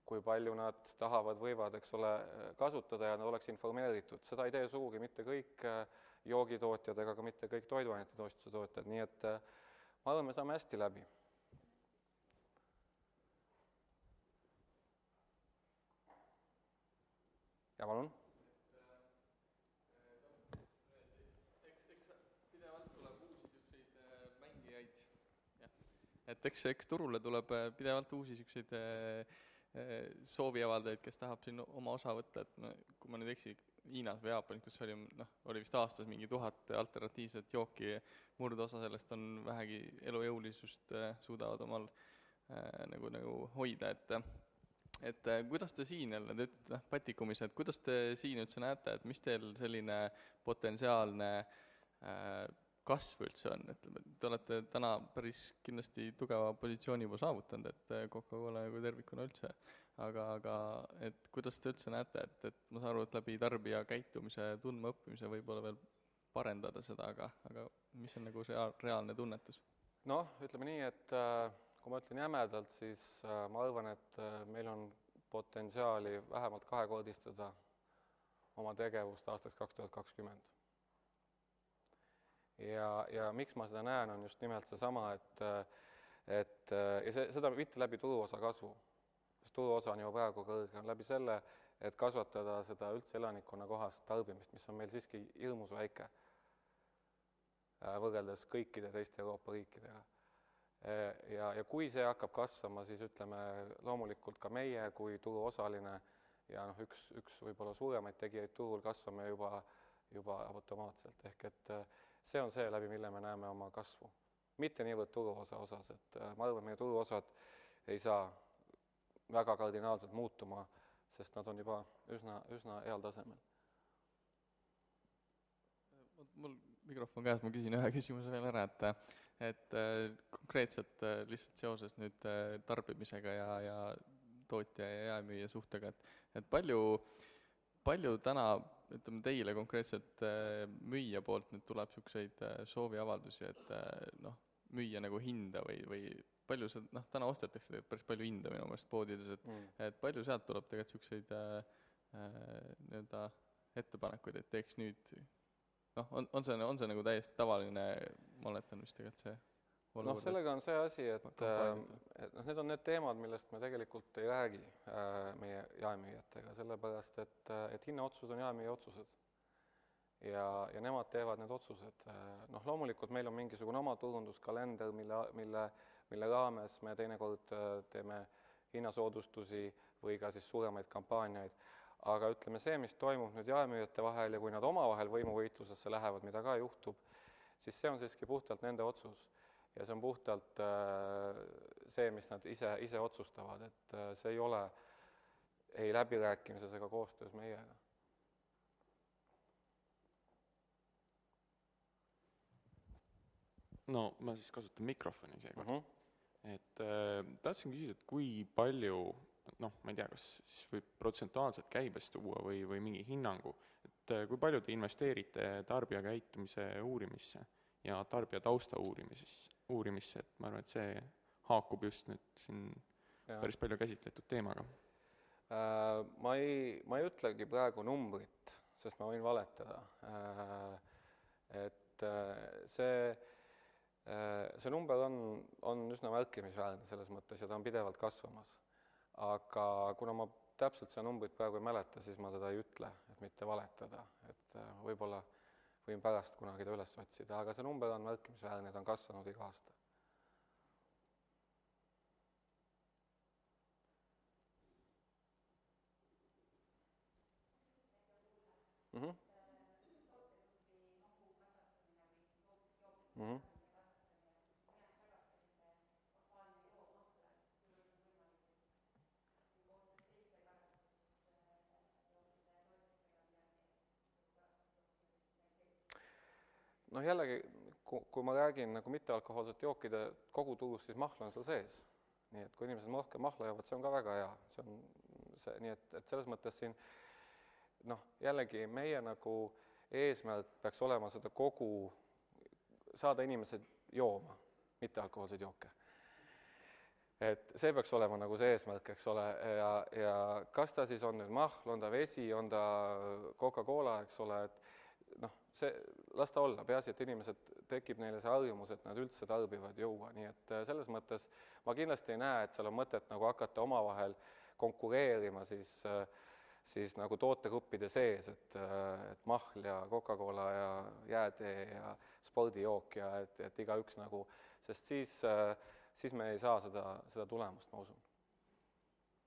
kui palju nad tahavad, võivad, eks ole, kasutada ja nad oleks informeeritud. Seda ei tee sugugi mitte kõik joogitootjad ega ka mitte kõik toiduainete toostuse tootjad, nii et ma arvan, me saame hästi läbi. Ja palun? Eks pidevalt tuleb uusi niisuguseid mängijaid. Et eks turule tuleb pidevalt uusi niisuguseid sooviavaldajaid, kes tahab siin oma osa võtta, et kui ma nüüd eksi, Hiinas või Jaapanis, kus oli vist aastas mingi 1000 alternatiivset jooki, murdosa sellest on vähegi elujõulisust suudavad omal nagu hoida, et kuidas te siin jälle, te ütlete Patikumis, et kuidas te siin üldse näete, et mis teil selline potentsiaalne kasv üldse on, et te olete täna päris kindlasti tugeva positsiooni juba saavutanud, et Coca-Cola nagu tervikuna üldse, aga et kuidas te üldse näete, et ma saan aru, et läbi tarbija käitumise tundmaõppimise võib-olla veel parendada seda, aga mis on nagu see reaalne tunnetus? Noh, ütleme nii, et kui ma ütlen jämedalt, siis ma arvan, et meil on potentsiaali vähemalt kahekordistada oma tegevust aastaks 2020. Ja miks ma seda näen, on just nimelt seesama, et seda mitte läbi turuosa kasvu, sest turuosa on juba praegu kõrge, on läbi selle, et kasvatada seda üldse elanikkonna kohast tarbimist, mis on meil siiski hirmus väike võrreldes kõikide teiste Euroopa riikidega. Ja kui see hakkab kasvama, siis ütleme loomulikult ka meie kui turuosaline ja üks võib-olla suuremaid tegijaid turul kasvame juba automaatselt, ehk et see on see, läbi mille me näeme oma kasvu. Mitte niivõrd turuosa osas, et ma arvan, meie turuosad ei saa väga kardinaalselt muutuma, sest nad on juba üsna heal tasemel. Mul mikrofon käes, ma küsin ühe küsimuse veel ära, et konkreetselt lihtsalt seoses nüüd tarbimisega ja tootja ja jaemüüja suhtega, et palju täna, ütleme teile konkreetselt müüja poolt nüüd tuleb niisuguseid sooviavaldusi, et müüa nagu hinda või palju see, täna ostetakse päris palju hinda minu meelest poodides, et palju sealt tuleb tegelikult niisuguseid ettepanekuid, et teeks nüüd, on see nagu täiesti tavaline, ma oletan vist tegelikult see olukord? Sellega on see asi, et need on need teemad, millest me tegelikult ei räägi meie jaemüüjatega, sellepärast, et hinnaotsused on jaemüüja otsused ja nemad teevad need otsused. Loomulikult meil on mingisugune oma turunduskalender, mille raames me teinekord teeme hinnasoodustusi või ka siis suuremaid kampaaniaid, aga ütleme see, mis toimub nüüd jaemüüjate vahel ja kui nad omavahel võimuvõitlusesse lähevad, mida ka juhtub, siis see on siiski puhtalt nende otsus. Ja see on puhtalt see, mis nad ise otsustavad, et see ei ole ei läbirääkimises ega koostöös meiega. No ma siis kasutan mikrofoni seekord. Et tahtsin küsida, et kui palju, ma ei tea, kas siis võib protsentuaalselt käibest tuua või mingi hinnangu, et kui palju te investeerite tarbija käitumise uurimisse ja tarbija tausta uurimisse, et ma arvan, et see haakub just nüüd siin päris palju käsitletud teemaga. Ma ei ütlegi praegu numbrit, sest ma võin valetada. Et see number on üsna märkimisväärne selles mõttes ja ta on pidevalt kasvamas. Aga kuna ma täpselt seda numbrit praegu ei mäleta, siis ma teda ei ütle, et mitte valetada. Et võib-olla võin pärast kunagi ta üles otsida, aga see number on märkimisväärne, ta on kasvanud iga aasta. Jällegi, kui ma räägin nagu mittealkohoolsete jookide koguturust, siis mahla on seal sees. nii et kui inimesed rohkem mahla joovad, see on ka väga hea, see on see, nii et selles mõttes siin jällegi meie nagu eesmärk peaks olema seda saada inimesed jooma, mitte alkohoolseid jooke. Et see peaks olema nagu see eesmärk, eks ole, ja kas ta siis on nüüd mahl, on ta vesi, on ta Coca-Cola, eks ole, et las ta olla, peaasi, et inimesed tekib neile see harjumus, et nad üldse tarbivad juua, nii et selles mõttes ma kindlasti ei näe, et seal on mõtet nagu hakata omavahel konkureerima siis nagu tootegruppide sees, et mahl ja Coca-Cola ja jäätee ja spordijook ja et igaüks nagu, sest siis me ei saa seda tulemust, ma usun.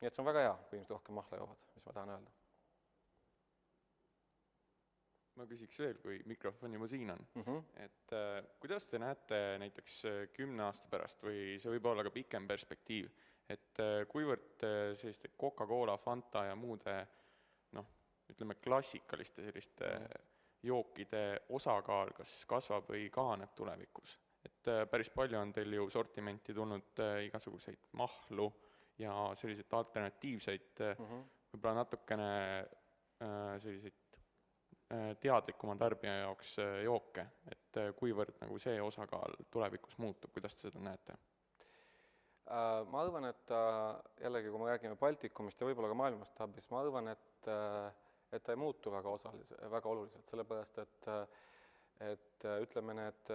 Nii et see on väga hea, kui inimesed rohkem mahla joovad, mis ma tahan öelda. Ma küsiks veel, kui mikrofon juba siin on. Et kuidas te näete näiteks 10 aasta pärast või see võib olla ka pikem perspektiiv, et kuivõrd selliste Coca-Cola, Fanta ja muude ütleme klassikaliste selliste jookide osakaal kas kasvab või kahaneb tulevikus? Et päris palju on teil ju sortimenti tulnud igasuguseid mahlu ja selliseid alternatiivseid, võib-olla natukene selliseid teadlikuma tarbija jaoks jooke, et kuivõrd nagu see osakaal tulevikus muutub, kuidas te seda näete? Ma arvan, et jällegi, kui me räägime Baltikumist ja võib-olla ka maailmastaabis, ma arvan, et ta ei muutu väga oluliselt, sellepärast, et ütleme need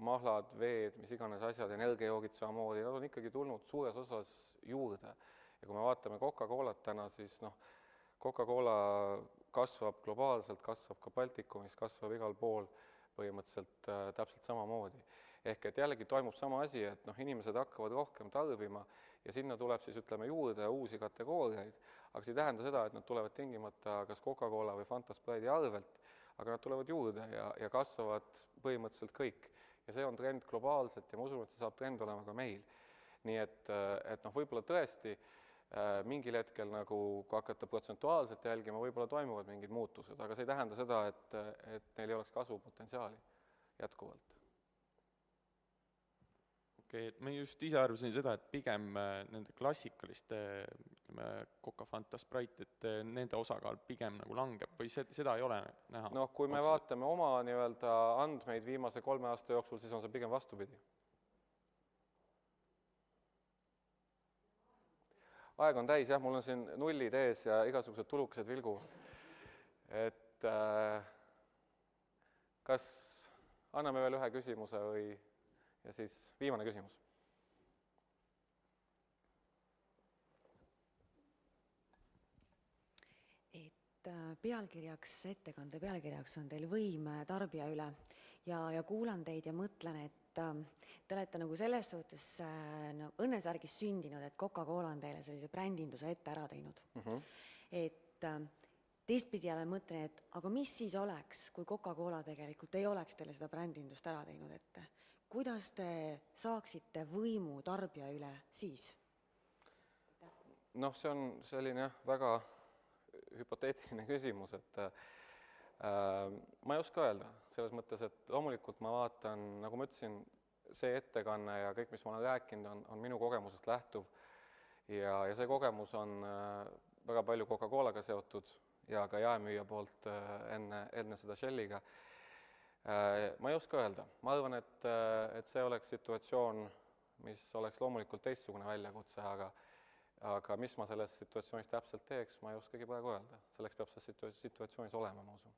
mahlad, veed, mis iganes asjad, energiajoogid samamoodi, nad on ikkagi tulnud suures osas juurde. Ja kui me vaatame Coca-Colat täna, siis Coca-Cola kasvab globaalselt, kasvab ka Baltikumis, kasvab igal pool põhimõtteliselt täpselt samamoodi. Ehk et jällegi toimub sama asi, et inimesed hakkavad rohkem tarbima ja sinna tuleb siis ütleme juurde uusi kategooriaid, aga see ei tähenda seda, et nad tulevad tingimata kas Coca-Cola või Fanta Sprite'i arvelt, aga nad tulevad juurde ja kasvavad põhimõtteliselt kõik. Ja see on trend globaalselt ja ma usun, et see saab trend olema ka meil. Nii et võib-olla tõesti mingil hetkel nagu kui hakata protsentuaalselt jälgima, võib-olla toimuvad mingid muutused, aga see ei tähenda seda, et neil ei oleks kasvupotentsiaali jätkuvalt. Okei, et ma just ise arvasin seda, et pigem nende klassikaliste Coca, Fanta, Sprite, et nende osakaal pigem nagu langeb või seda ei ole näha? Kui me vaatame oma andmeid viimase 3 aasta jooksul, siis on see pigem vastupidi. Aeg on täis, jah, mul on siin nullid ees ja igasugused tulukesed vilguvad. Et kas anname veel ühe küsimuse ja siis viimane küsimus. Et ettekande pealkirjaks on teil võim tarbija üle ja kuulan teid ja mõtlen, et te olete nagu selles suhtes õnnesärgis sündinud, et Coca-Cola on teile sellise brändinduse ette ära teinud. Et teistpidi jälle mõtlen, et aga mis siis oleks, kui Coca-Cola tegelikult ei oleks teile seda brändindust ära teinud, et kuidas te saaksite võimu tarbija üle siis? See on selline väga hüpoteetiline küsimus, et ma ei oska öelda, selles mõttes, et loomulikult ma vaatan, nagu ma ütlesin, see ettekanne ja kõik, mis ma olen rääkinud, on minu kogemusest lähtuv ja see kogemus on väga palju Coca-Colaga seotud ja ka jaemüüja poolt enne seda Shelliga. Ma ei oska öelda, ma arvan, et see oleks situatsioon, mis oleks loomulikult teistsugune väljakutse, aga mis ma selles situatsioonis täpselt teeks, ma ei oskagi praegu öelda. Selleks peab see situatsioonis olema, ma usun.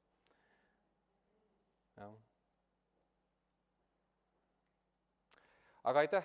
Aga aitäh!